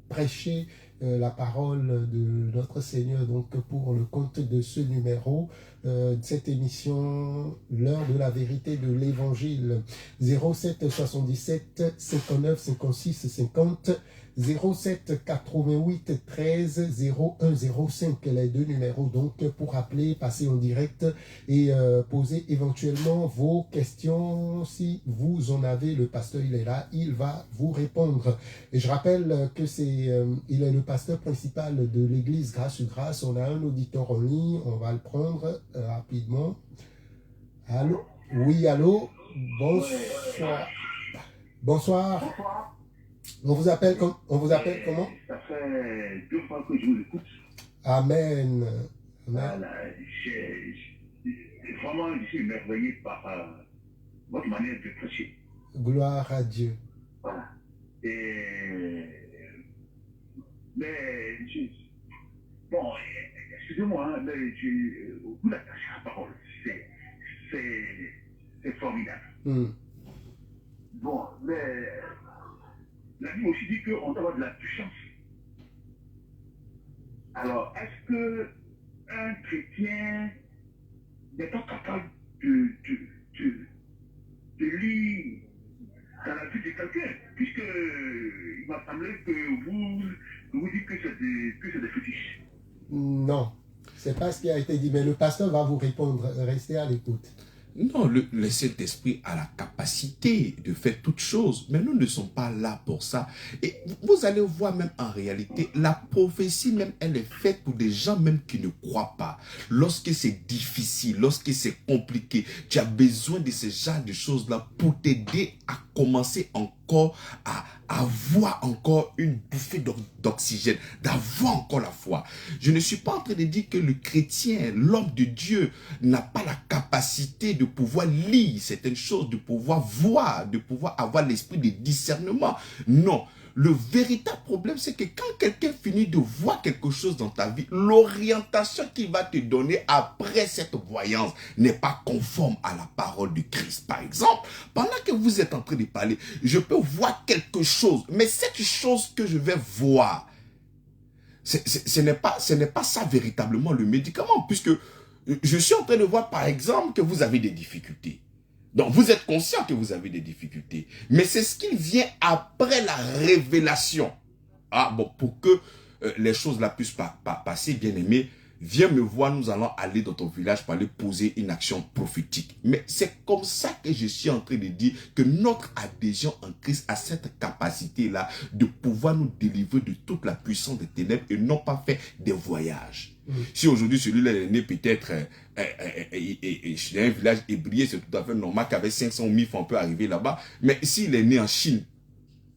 prêcher la parole de notre Seigneur donc pour le compte de ce numéro de cette émission, l'heure de la vérité de l'évangile. 07 77 59 56 50 07 88 13 0105, les deux numéros donc pour appeler, passer en direct et poser éventuellement vos questions si vous en avez. Le pasteur il est là, il va vous répondre. Et je rappelle que il est le pasteur principal de l'église Grâce sur Grâce. On a un auditeur en ligne, on va le prendre rapidement. Allô? Oui, allô? Bonsoir. Bonsoir. On vous appelle comment? Ça fait 2 fois que je vous écoute. Amen. Voilà, vraiment, je suis émerveillé par votre manière de prêcher. Gloire à Dieu. Voilà. Mais, bon, excusez-moi, hein, mais vous l'attachez à la parole. C'est formidable. Bon, mais la Bible aussi dit qu'on doit avoir de la puissance. Alors, est-ce que un chrétien n'est pas capable de lire dans la vie de quelqu'un, puisque il m'a semblé que vous dites que c'est des fétiches? Non, c'est pas ce qui a été dit, mais le pasteur va vous répondre. Restez à l'écoute. Non, le Saint-Esprit a la capacité de faire toutes choses, mais nous ne sommes pas là pour ça. Et vous allez voir même en réalité, la prophétie même, elle est faite pour des gens même qui ne croient pas. Lorsque c'est difficile, lorsque c'est compliqué, tu as besoin de ce genre de choses-là pour t'aider à commencer encore à avoir encore une bouffée d'oxygène, d'avoir encore la foi. Je ne suis pas en train de dire que le chrétien, l'homme de Dieu, n'a pas la capacité de pouvoir lire certaines choses, de pouvoir voir, de pouvoir avoir l'esprit de discernement. Non. Le véritable problème, c'est que quand quelqu'un finit de voir quelque chose dans ta vie, l'orientation qu'il va te donner après cette voyance n'est pas conforme à la parole de Christ. Par exemple, pendant que vous êtes en train de parler, je peux voir quelque chose, mais cette chose que je vais voir, ce n'est pas ça véritablement le médicament, puisque je suis en train de voir par exemple que vous avez des difficultés. Donc, vous êtes conscient que vous avez des difficultés. Mais c'est ce qui vient après la révélation. Ah, bon, pour que les choses là puissent passer, bien aimé, viens me voir, nous allons aller dans ton village pour aller poser une action prophétique. Mais c'est comme ça que je suis en train de dire que notre adhésion en Christ a cette capacité-là de pouvoir nous délivrer de toute la puissance des ténèbres et non pas faire des voyages. Si aujourd'hui celui-là est né peut-être dans un village ébrié, c'est tout à fait normal qu'avec 500 000 francs on peut arriver là-bas. Mais s'il est né en Chine,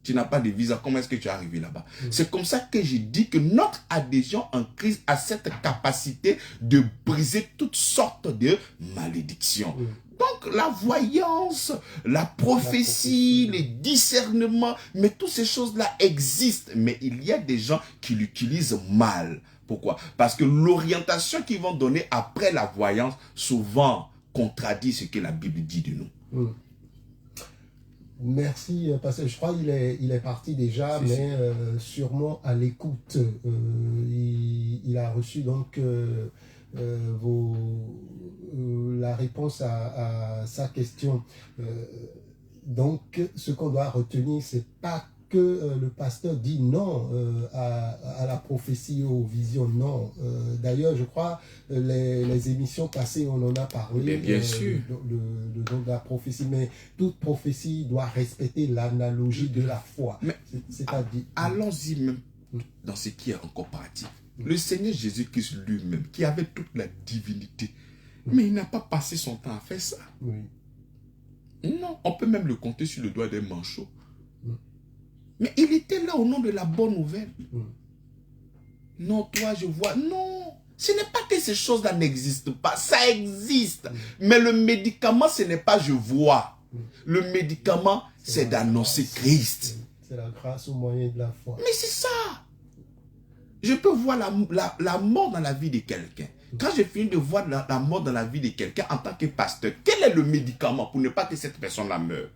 tu n'as pas de visa, comment est-ce que tu es arrivé là-bas? C'est comme ça que je dis que notre adhésion en Christ a cette capacité de briser toutes sortes de malédictions. Donc la voyance, la prophétie, les discernements, mais toutes ces choses-là existent. Mais il y a des gens qui l'utilisent mal. Pourquoi? Parce que l'orientation qu'ils vont donner après la voyance, souvent contradit ce que la Bible dit de nous. Merci, parce que je crois qu'il est parti déjà, mais sûrement à l'écoute. Il a reçu donc la réponse à sa question. Donc, ce qu'on doit retenir, c'est pas que le pasteur dit non à la prophétie, aux visions, non. D'ailleurs, je crois, les émissions passées, on en a parlé. Mais bien sûr. Le don de la prophétie, mais toute prophétie doit respecter l'analogie de la foi. C'est-à-dire... Allons-y même dans ce qui est encore pratique. Le Seigneur Jésus-Christ lui-même, qui avait toute la divinité, mais il n'a pas passé son temps à faire ça. Oui. Non, on peut même le compter sur le doigt d'un manchot. Mais il était là au nom de la bonne nouvelle. Non, toi, je vois. Non, ce n'est pas que ces choses-là n'existent pas. Ça existe. Mais le médicament, ce n'est pas je vois. Le médicament, c'est d'annoncer Christ. C'est la grâce au moyen de la foi. Mais c'est ça. Je peux voir la mort dans la vie de quelqu'un. Quand je finis de voir la mort dans la vie de quelqu'un en tant que pasteur, quel est le médicament pour ne pas que cette personne-là meure?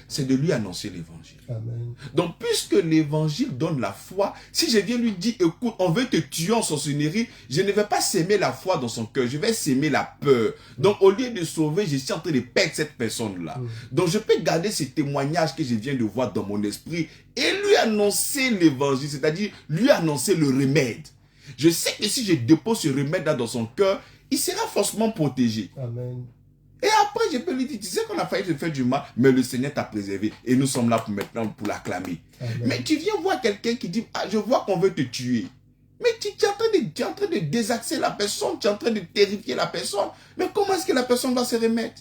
C'est de lui annoncer l'évangile. Amen. Donc, puisque l'évangile donne la foi, si je viens lui dire, écoute, on veut te tuer en sorcellerie, je ne vais pas s'aimer la foi dans son cœur, je vais s'aimer la peur. Donc, au lieu de sauver, je suis en train de perdre cette personne-là. Donc, je peux garder ce témoignage que je viens de voir dans mon esprit et lui annoncer l'évangile, c'est-à-dire lui annoncer le remède. Je sais que si je dépose ce remède-là dans son cœur, il sera forcément protégé. Amen. Et après, je peux lui dire, tu sais qu'on a failli te faire du mal, mais le Seigneur t'a préservé. Et nous sommes là pour maintenant pour l'acclamer. Mais tu viens voir quelqu'un qui dit, ah, je vois qu'on veut te tuer. Mais tu es en train de désaxer la personne, tu es en train de terrifier la personne. Mais comment est-ce que la personne va se remettre?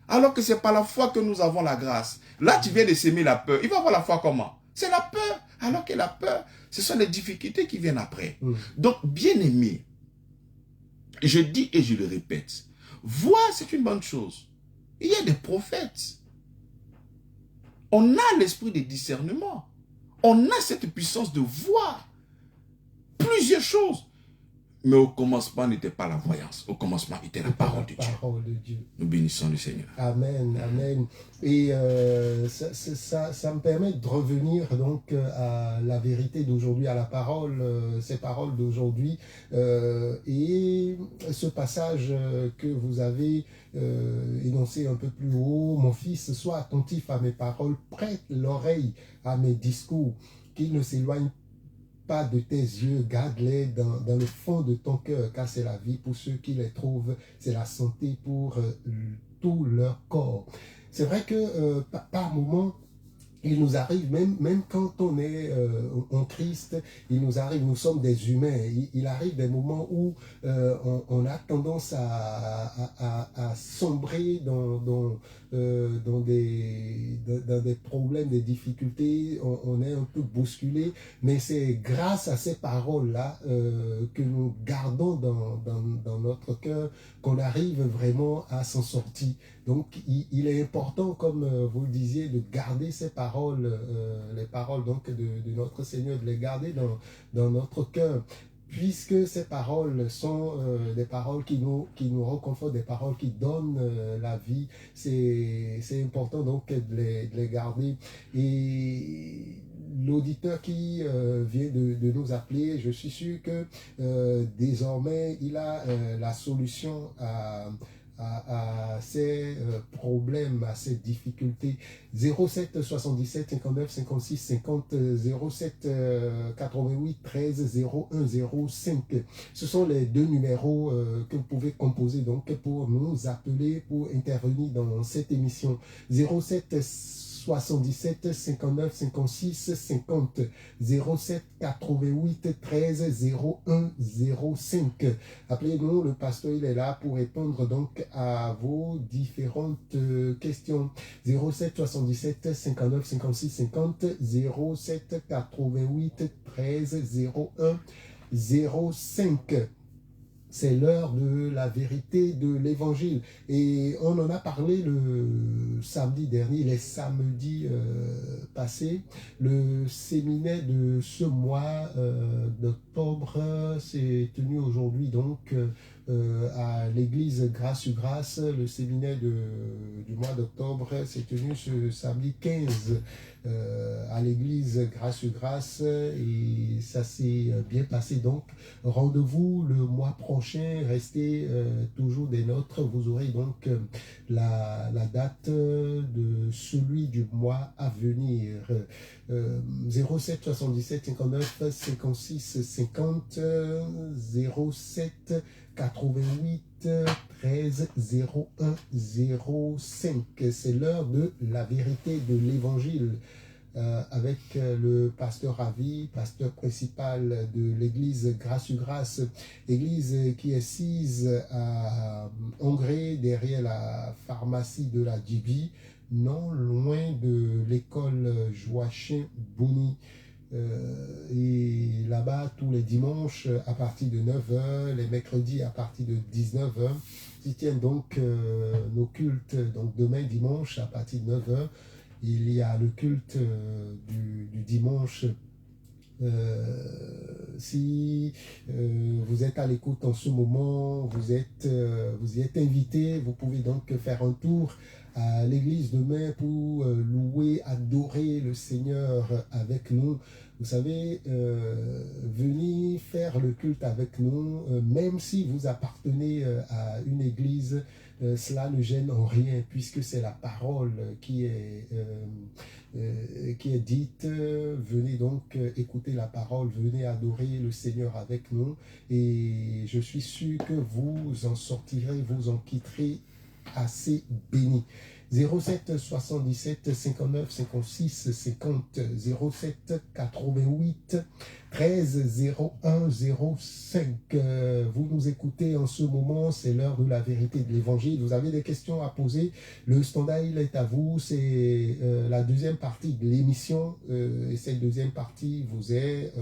Alors que c'est par la foi que nous avons la grâce. Là, tu viens de s'aimer la peur. Il va avoir la foi comment? C'est la peur. Alors que la peur, ce sont les difficultés qui viennent après. Donc, bien aimé, je dis et je le répète, voir, c'est une bonne chose. Il y a des prophètes. On a l'esprit de discernement. On a cette puissance de voir plusieurs choses. Mais au commencement n'était pas la voyance. Au commencement était la parole de Dieu. Nous bénissons le Seigneur. Amen, amen. Et ça me permet de revenir donc à la vérité d'aujourd'hui, à la parole, ces paroles d'aujourd'hui. Et ce passage que vous avez énoncé un peu plus haut, mon fils, sois attentif à mes paroles, prête l'oreille à mes discours, qu'il ne s'éloigne pas de tes yeux, garde-les dans le fond de ton cœur, car c'est la vie pour ceux qui les trouvent, c'est la santé pour tout leur corps. C'est vrai que par moments, il nous arrive, même quand on est en Christ, il nous arrive, nous sommes des humains, il arrive des moments où on a tendance à sombrer dans des problèmes, des difficultés, on est un peu bousculé, mais c'est grâce à ces paroles-là que nous gardons dans notre cœur qu'on arrive vraiment à s'en sortir. Donc, il est important, comme vous le disiez, de garder ces paroles, les paroles donc de notre Seigneur, de les garder dans notre cœur, puisque ces paroles sont des paroles qui nous réconfortent, des paroles qui donnent la vie. C'est important donc de les garder. Et l'auditeur qui vient de nous appeler, je suis sûr que désormais, il a la solution à ces problèmes, à ces difficultés. 07 77 59 56 50 07 88 13 01 05. Ce sont les deux numéros que vous pouvez composer donc pour nous appeler, pour intervenir dans cette émission. 07 77 59 56 50 07 88 13 01 05. Appelez-nous, le pasteur il est là pour répondre donc à vos différentes questions. 07 77 59 56 50 07 88 13 01 05. C'est l'heure de la vérité de l'évangile. Et on en a parlé le samedi dernier, les samedis passés. Le séminaire de ce mois d'octobre s'est tenu aujourd'hui donc à l'église Grâce sur Grâce. Le séminaire du mois d'octobre s'est tenu ce samedi 15 à l'église Grâce sur Grâce et ça s'est bien passé. Donc, rendez-vous le mois prochain. Restez toujours des nôtres. Vous aurez donc la date de celui du mois à venir. 07 77 59 56 50 07 88 13 01 05. C'est l'heure de la vérité de l'évangile avec le pasteur Ravi, pasteur principal de l'église Grâce sur Grâce, église qui est sise à Hongrie derrière la pharmacie de la Djibi, non loin de l'école Joachim Bouni. Et là-bas, tous les dimanches à partir de 9h, les mercredis à partir de 19h, s'y tiennent donc nos cultes. Donc demain dimanche à partir de 9h, il y a le culte du dimanche. Si vous êtes à l'écoute en ce moment, vous y êtes invité, vous pouvez donc faire un tour à l'église demain pour louer, adorer le Seigneur avec nous. Vous savez, venez faire le culte avec nous, même si vous appartenez à une église, cela ne gêne en rien, puisque c'est la parole qui est dite. Venez donc écouter la parole, venez adorer le Seigneur avec nous, et je suis sûr que vous en sortirez, vous en quitterez assez béni. 07 77 59 56 50 07 88 13 01 05. Vous nous écoutez en ce moment, c'est l'heure de la vérité de l'évangile. Vous avez des questions à poser, le standard il est à vous. C'est la deuxième partie de l'émission et cette deuxième partie vous est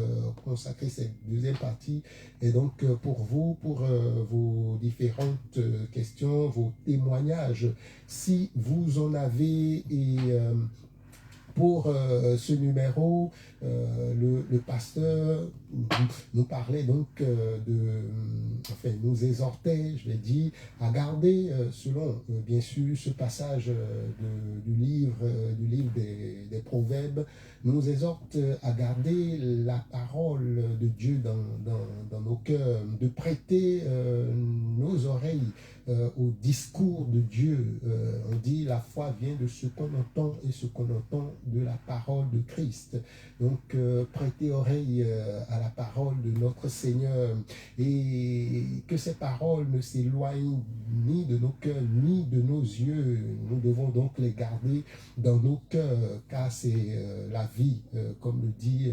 consacrée. Cette deuxième partie est donc pour vous, pour vos différentes questions, vos témoignages. Si vous en avez, et pour ce numéro, le pasteur nous parlait donc nous exhortait, je l'ai dit, à garder, selon bien sûr ce passage du livre des Proverbes, nous exhorte à garder la parole de Dieu dans nos cœurs, de prêter nos oreilles au discours de Dieu. On dit la foi vient de ce qu'on entend et ce qu'on entend de la parole de Christ. Donc prêtez oreille à la parole de notre Seigneur et que ces paroles ne s'éloignent ni de nos cœurs ni de nos yeux. Nous devons donc les garder dans nos cœurs car c'est la vie, comme le dit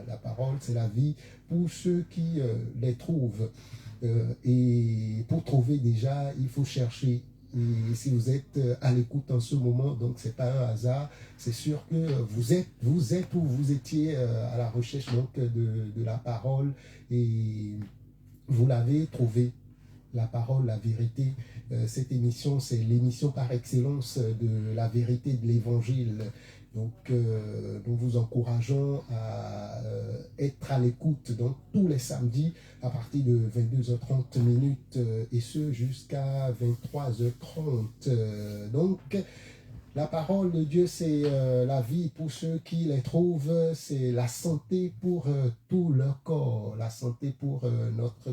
la parole, c'est la vie pour ceux qui les trouvent. Et pour trouver déjà, il faut chercher. Et si vous êtes à l'écoute en ce moment, donc c'est pas un hasard, c'est sûr que vous êtes où vous étiez à la recherche donc de la parole et vous l'avez trouvé. La parole, la vérité. Cette émission, c'est l'émission par excellence de la vérité de l'évangile. Donc, nous vous encourageons à être à l'écoute donc tous les samedis à partir de 22h30 et ce jusqu'à 23h30. Donc, la parole de Dieu, c'est la vie pour ceux qui les trouvent, c'est la santé pour tout leur corps, la santé pour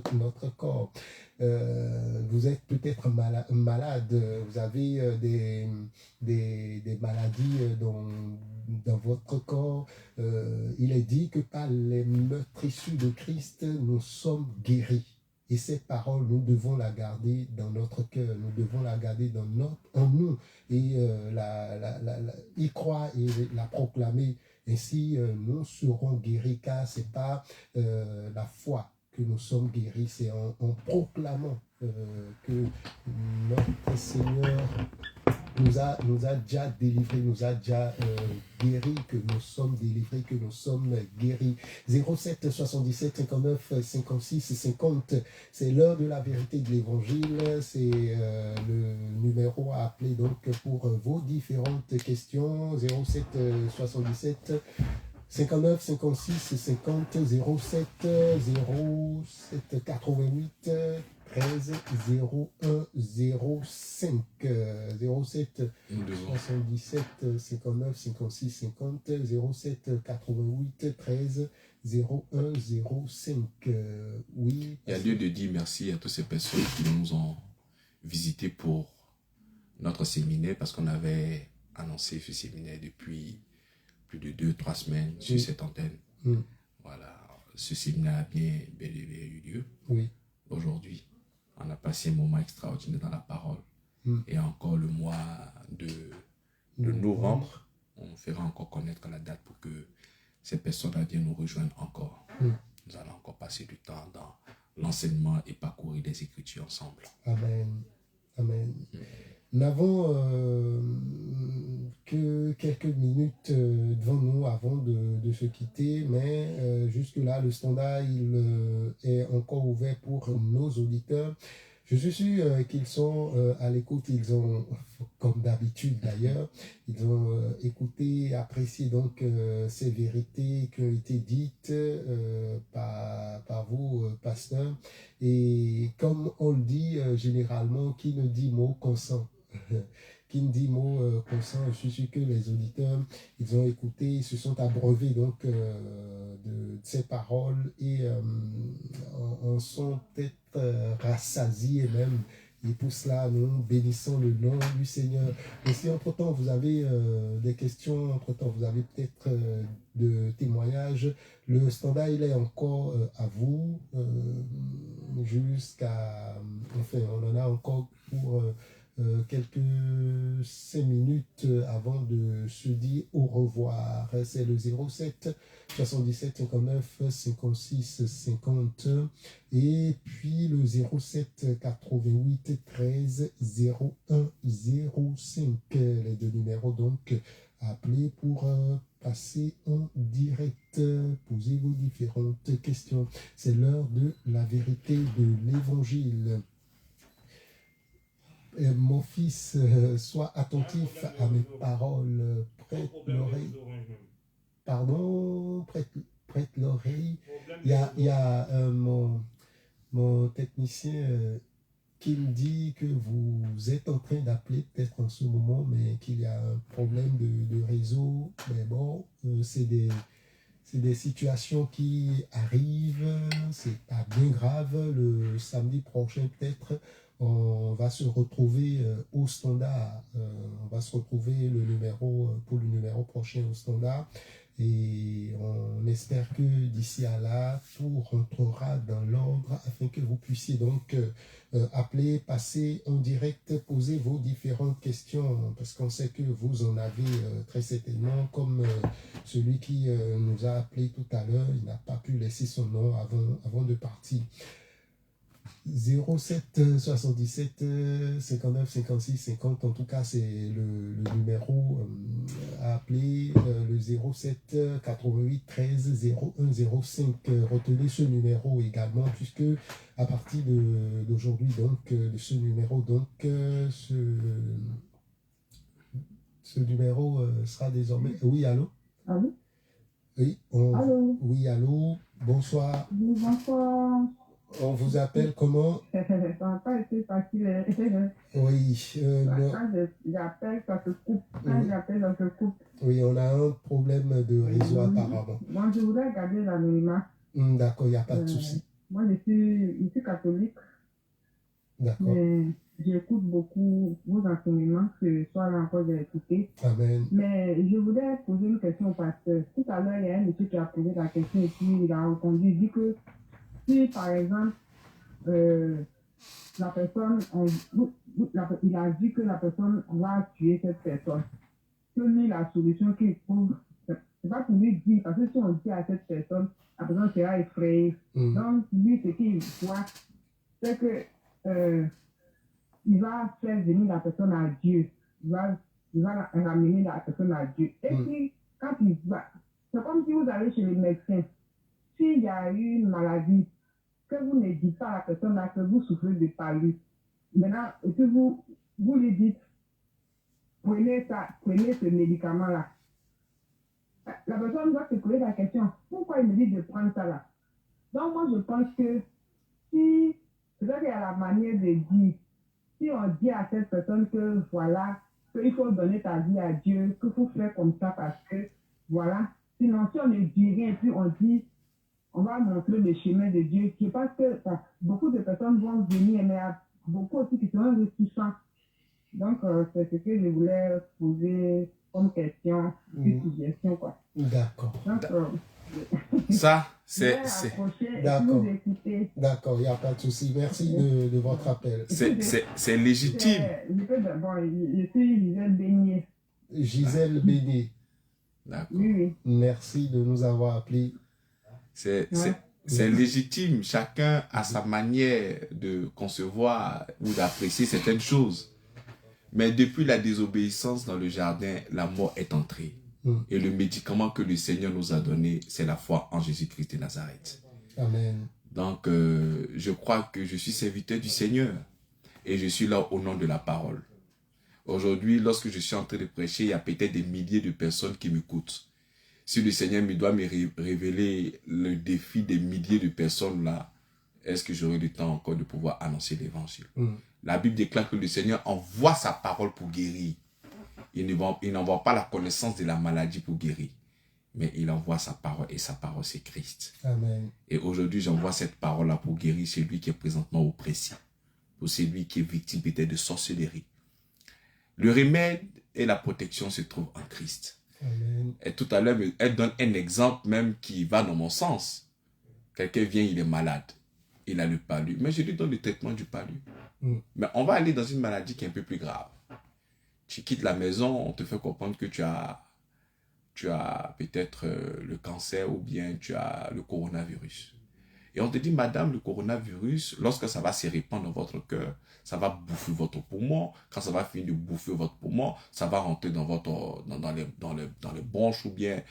notre corps. Vous êtes peut-être malade, vous avez des maladies dans votre corps. Il est dit que par les meurtrissures de Christ, nous sommes guéris. Et cette parole, nous devons la garder dans notre cœur, nous devons la garder en nous et y croire et la proclamer. Ainsi, nous serons guéris car ce n'est pas la foi que nous sommes guéris, c'est en proclamant que notre Seigneur nous a déjà délivrés, nous a déjà guéris, que nous sommes délivrés, que nous sommes guéris. 07 77 59 56 50, c'est l'heure de la vérité de l'évangile, c'est le numéro à appeler donc pour vos différentes questions. 07 77 59 56 50 07 88 13 0105 07 Nous devons. 77 59 56 50 07 88 13 0105. Oui. Il y a lieu de dire merci à toutes ces personnes qui nous ont visités pour notre séminaire, parce qu'on avait annoncé ce séminaire depuis plus de 2-3 semaines sur cette antenne. Voilà, ce séminaire a bien eu lieu. Oui. Aujourd'hui, on a passé un moment extraordinaire dans la parole. Et encore le mois de novembre, on fera encore connaître la date pour que ces personnes-là viennent nous rejoindre encore. Nous allons encore passer du temps dans l'enseignement et parcourir des Écritures ensemble. Amen. Amen. Nous n'avons que quelques minutes devant nous avant de se quitter, mais jusque-là, le standard il est encore ouvert pour nos auditeurs. Je suis sûr qu'ils sont à l'écoute, ils ont, comme d'habitude d'ailleurs, ils ont écouté, apprécié donc ces vérités qui ont été dites par vous, pasteur. Et comme on le dit généralement, qui ne dit mot consent. Qui ne dit mot consent, je suis sûr que les auditeurs, ils ont écouté, ils se sont abreuvés donc de ces paroles et en sont peut-être rassasiés même. Et pour cela, nous bénissons le nom du Seigneur. Et si entre-temps vous avez des questions, entre-temps vous avez peut-être de témoignages, le standard il est encore à vous jusqu'à... Enfin, on en a encore pour... quelques 5 minutes avant de se dire au revoir. C'est le 07 77 59 56 50 et puis le 07 88 13 01 05. Les deux numéros donc appelez pour passer en direct, poser vos différentes questions. C'est l'heure de la vérité de l'évangile. Mon fils, sois attentif à mes paroles, prête l'oreille. Pardon, prête l'oreille. Il y a mon technicien qui me dit que vous êtes en train d'appeler peut-être en ce moment, mais qu'il y a un problème de réseau. Mais bon, c'est des situations qui arrivent, c'est pas bien grave. Le samedi prochain peut-être, on va se retrouver au standard. On va se retrouver pour le numéro prochain au standard. Et on espère que d'ici à là, tout rentrera dans l'ordre afin que vous puissiez donc appeler, passer en direct, poser vos différentes questions. Parce qu'on sait que vous en avez très certainement, comme celui qui nous a appelé tout à l'heure, il n'a pas pu laisser son nom avant de partir. 07 77 59 56 50, en tout cas c'est le numéro à appeler, le 07 88 13 01 05. Retenez ce numéro également, puisque à partir d'aujourd'hui donc de ce numéro donc ce numéro sera désormais... Oui, allô? Allô? Oui, allô? Oui, allô? Bonsoir. Oui, bonsoir. On vous appelle comment? Ça n'a pas été facile. Oui. Quand j'appelle, ça se coupe. Quand j'appelle, ça se coupe. Oui, on a un problème de réseau apparemment. Moi, je voudrais garder l'anonymat. D'accord, il n'y a pas de souci. Moi, je suis catholique. D'accord. Mais j'écoute beaucoup vos enseignements, ce soir encore j'ai écouté. Amen. Mais je voudrais poser une question au pasteur. Tout à l'heure, il y a un monsieur qui a posé la question et puis il a répondu. Il dit que si, par exemple, la personne, il a dit que la personne va tuer cette personne, que lui, la solution qu'il trouve, c'est pas pour lui dire, parce que si on dit à cette personne, la personne sera effrayée. Donc, lui, ce qu'il voit, c'est que il va faire venir la personne à Dieu. Il va ramener la personne à Dieu. Et puis, quand il va, c'est comme si vous allez chez le médecin. S'il y a eu une maladie, que vous ne dites pas à la personne là que vous souffrez de palu. Maintenant, et puis vous lui dites, prenez ce médicament-là. La personne doit se poser la question, pourquoi il me dit de prendre ça là? Donc moi je pense que si peut-être qu'il y a la manière de dire. Si on dit à cette personne que voilà, qu'il faut donner ta vie à Dieu, qu'il faut faire comme ça parce que voilà. Sinon, si on ne dit rien, puis on dit, on va montrer le chemin de Dieu. Je pense que beaucoup de personnes vont venir, mais il y a beaucoup aussi qui seront réticents. Donc, c'est ce que je voulais poser comme question, une suggestion, quoi. D'accord. Donc, Ça, je vais c'est accrocher et puis D'accord. vous écouter. D'accord, il n'y a pas de souci. Merci de votre appel. légitime. Je suis Gisèle Beignet. Gisèle Béni, D'accord. Oui, oui. merci de nous avoir appelés. C'est légitime. Chacun a sa manière de concevoir ou d'apprécier certaines choses. Mais depuis la désobéissance dans le jardin, la mort est entrée. Et le médicament que le Seigneur nous a donné, c'est la foi en Jésus-Christ de Nazareth. Amen. Donc, je crois que je suis serviteur du Seigneur. Et je suis là au nom de la parole. Aujourd'hui, lorsque je suis en train de prêcher, il y a peut-être des milliers de personnes qui m'écoutent. Si le Seigneur me doit me révéler le défi des milliers de personnes là, est-ce que j'aurai le temps encore de pouvoir annoncer l'évangile? La Bible déclare que le Seigneur envoie sa parole pour guérir. Il n'envoie pas la connaissance de la maladie pour guérir. Mais il envoie sa parole et sa parole c'est Christ. Amen. Et aujourd'hui, j'envoie cette parole-là pour guérir celui qui est présentement oppressé. Pour celui qui est victime peut-être de sorcellerie. Le remède et la protection se trouvent en Christ. Amen. Et tout à l'heure, elle donne un exemple même qui va dans mon sens. Quelqu'un vient, il est malade. Il a le palu. Mais je lui donne le traitement du palu. Mais on va aller dans une maladie qui est un peu plus grave. Tu quittes la maison, on te fait comprendre que tu as peut-être le cancer ou bien tu as le coronavirus. Et on te dit, madame, le coronavirus, lorsque ça va se répandre dans votre cœur, ça va bouffer votre poumon. Quand ça va finir de bouffer votre poumon, ça va rentrer dans les bronches ou bien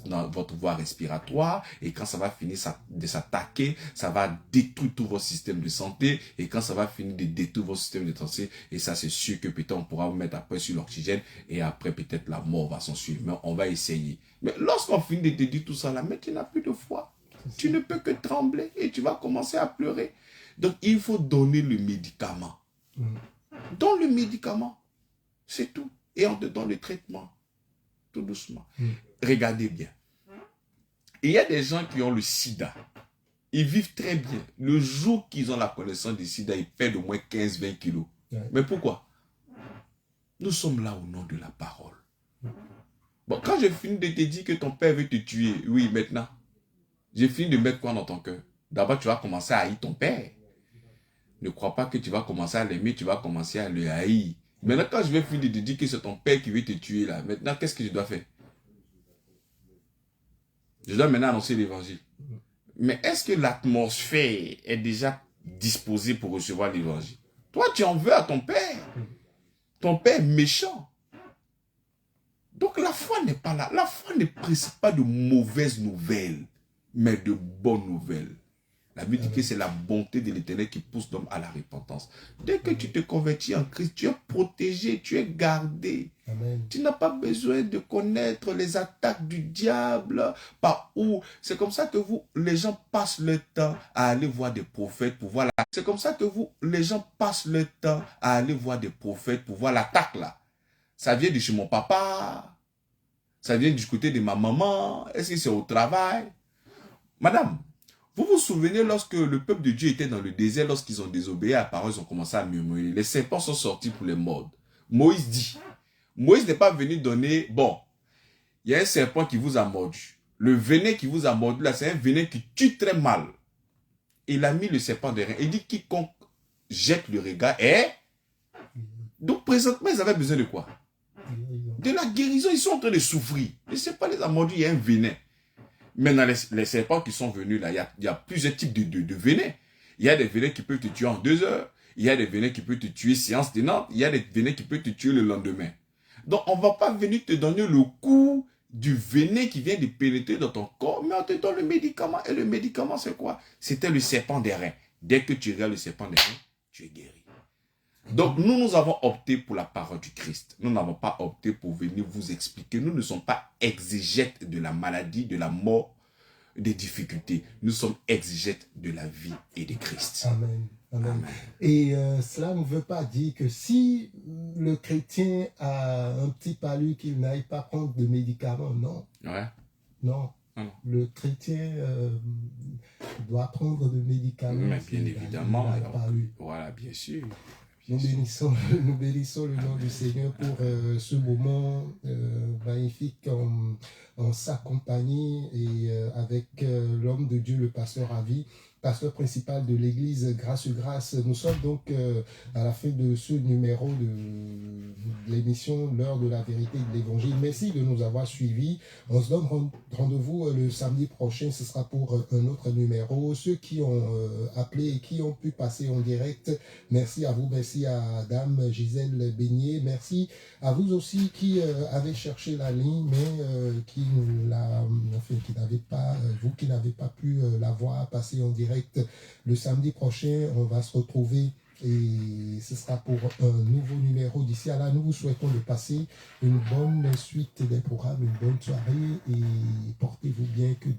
dans votre voie respiratoire. Et quand ça va finir de s'attaquer, ça va détruire tout votre système de santé. Et quand ça va finir de détruire votre système de santé, et ça c'est sûr que peut-être on pourra vous mettre après sur l'oxygène et après peut-être la mort va s'en suivre. Mais on va essayer. Mais lorsqu'on finit de te dire tout ça là, mais tu n'as plus de foi. Tu ne peux que trembler et tu vas commencer à pleurer. Donc, il faut donner le médicament. Donne le médicament. C'est tout. Et on te donne le traitement. Tout doucement. Regardez bien. Il y a des gens qui ont le sida. Ils vivent très bien. Le jour qu'ils ont la connaissance du sida, ils perdent au moins 15-20 kilos. Mais pourquoi? Nous sommes là au nom de la parole. Bon, quand j'ai fini de te dire que ton père veut te tuer, oui, maintenant, j'ai fini de mettre quoi dans ton cœur? D'abord, tu vas commencer à haïr ton père. Ne crois pas que tu vas commencer à l'aimer, tu vas commencer à le haïr. Maintenant, quand je vais finir de dire que c'est ton père qui veut te tuer là, maintenant, qu'est-ce que je dois faire? Je dois maintenant annoncer l'évangile. Mais est-ce que l'atmosphère est déjà disposée pour recevoir l'évangile? Toi, tu en veux à ton père. Ton père est méchant. Donc, la foi n'est pas là. La foi ne précise pas de mauvaises nouvelles, mais de bonnes nouvelles. La Bible dit que c'est la bonté de l'Éternel qui pousse l'homme à la repentance. Dès que tu te convertis en Christ, tu es protégé, tu es gardé. Amen. Tu n'as pas besoin de connaître les attaques du diable, par où. C'est comme ça que les gens passent le temps à aller voir des prophètes pour voir la... C'est comme ça que les gens passent le temps à aller voir des prophètes pour voir l'attaque là. Ça vient de chez mon papa, ça vient du côté de ma maman, est-ce que c'est au travail? Madame, vous vous souvenez lorsque le peuple de Dieu était dans le désert, lorsqu'ils ont désobéi à la parole, ils ont commencé à murmurer. Les serpents sont sortis pour les mordre. Moïse dit, Moïse n'est pas venu donner, bon, il y a un serpent qui vous a mordu. Le venin qui vous a mordu là, c'est un venin qui tue très mal. Il a mis le serpent derrière. Il dit, quiconque jette le regard est... Donc présentement, ils avaient besoin de quoi? De la guérison, ils sont en train de souffrir. Le serpent les a mordus, il y a un venin. Maintenant, les serpents qui sont venus là, il y a plusieurs types de venins. Il y a des venins qui peuvent te tuer en 2 heures. Il y a des venins qui peuvent te tuer séance tenante. Il y a des venins qui peuvent te tuer le lendemain. Donc, on ne va pas venir te donner le coup du venin qui vient de pénétrer dans ton corps, mais on te donne le médicament. Et le médicament, c'est quoi? C'était le serpent des reins. Dès que tu regardes le serpent des reins, tu es guéri. Donc, nous avons opté pour la parole du Christ. Nous n'avons pas opté pour venir vous expliquer. Nous ne sommes pas exégètes de la maladie, de la mort, des difficultés. Nous sommes exégètes de la vie et de Christ. Amen. Amen. Amen. Et cela ne veut pas dire que si le chrétien a un petit palu, qu'il n'aille pas prendre de médicaments. Non, Ouais. non. Ah non. Le chrétien doit prendre de médicaments. Mais bien évidemment. Il n'a alors, pas eu. voilà, bien sûr. Nous bénissons le nom du Seigneur pour ce moment magnifique en sa compagnie et avec l'homme de Dieu, le pasteur Ravi, pasteur principal de l'église Grâce sur Grâce. Nous sommes donc à la fin de ce numéro de l'émission L'heure de la vérité de l'évangile. Merci de nous avoir suivis. On se donne rendez-vous le samedi prochain. Ce sera pour un autre numéro. Ceux qui ont appelé et qui ont pu passer en direct, merci à vous. Merci à Dame Gisèle Beignet. Merci à vous aussi qui avez cherché la ligne, mais qui n'avez pas, vous qui n'avez pas pu la voir passer en direct. Le samedi prochain, on va se retrouver et ce sera pour un nouveau numéro. D'ici à là, nous vous souhaitons de passer une bonne suite des programmes, une bonne soirée et portez-vous bien, que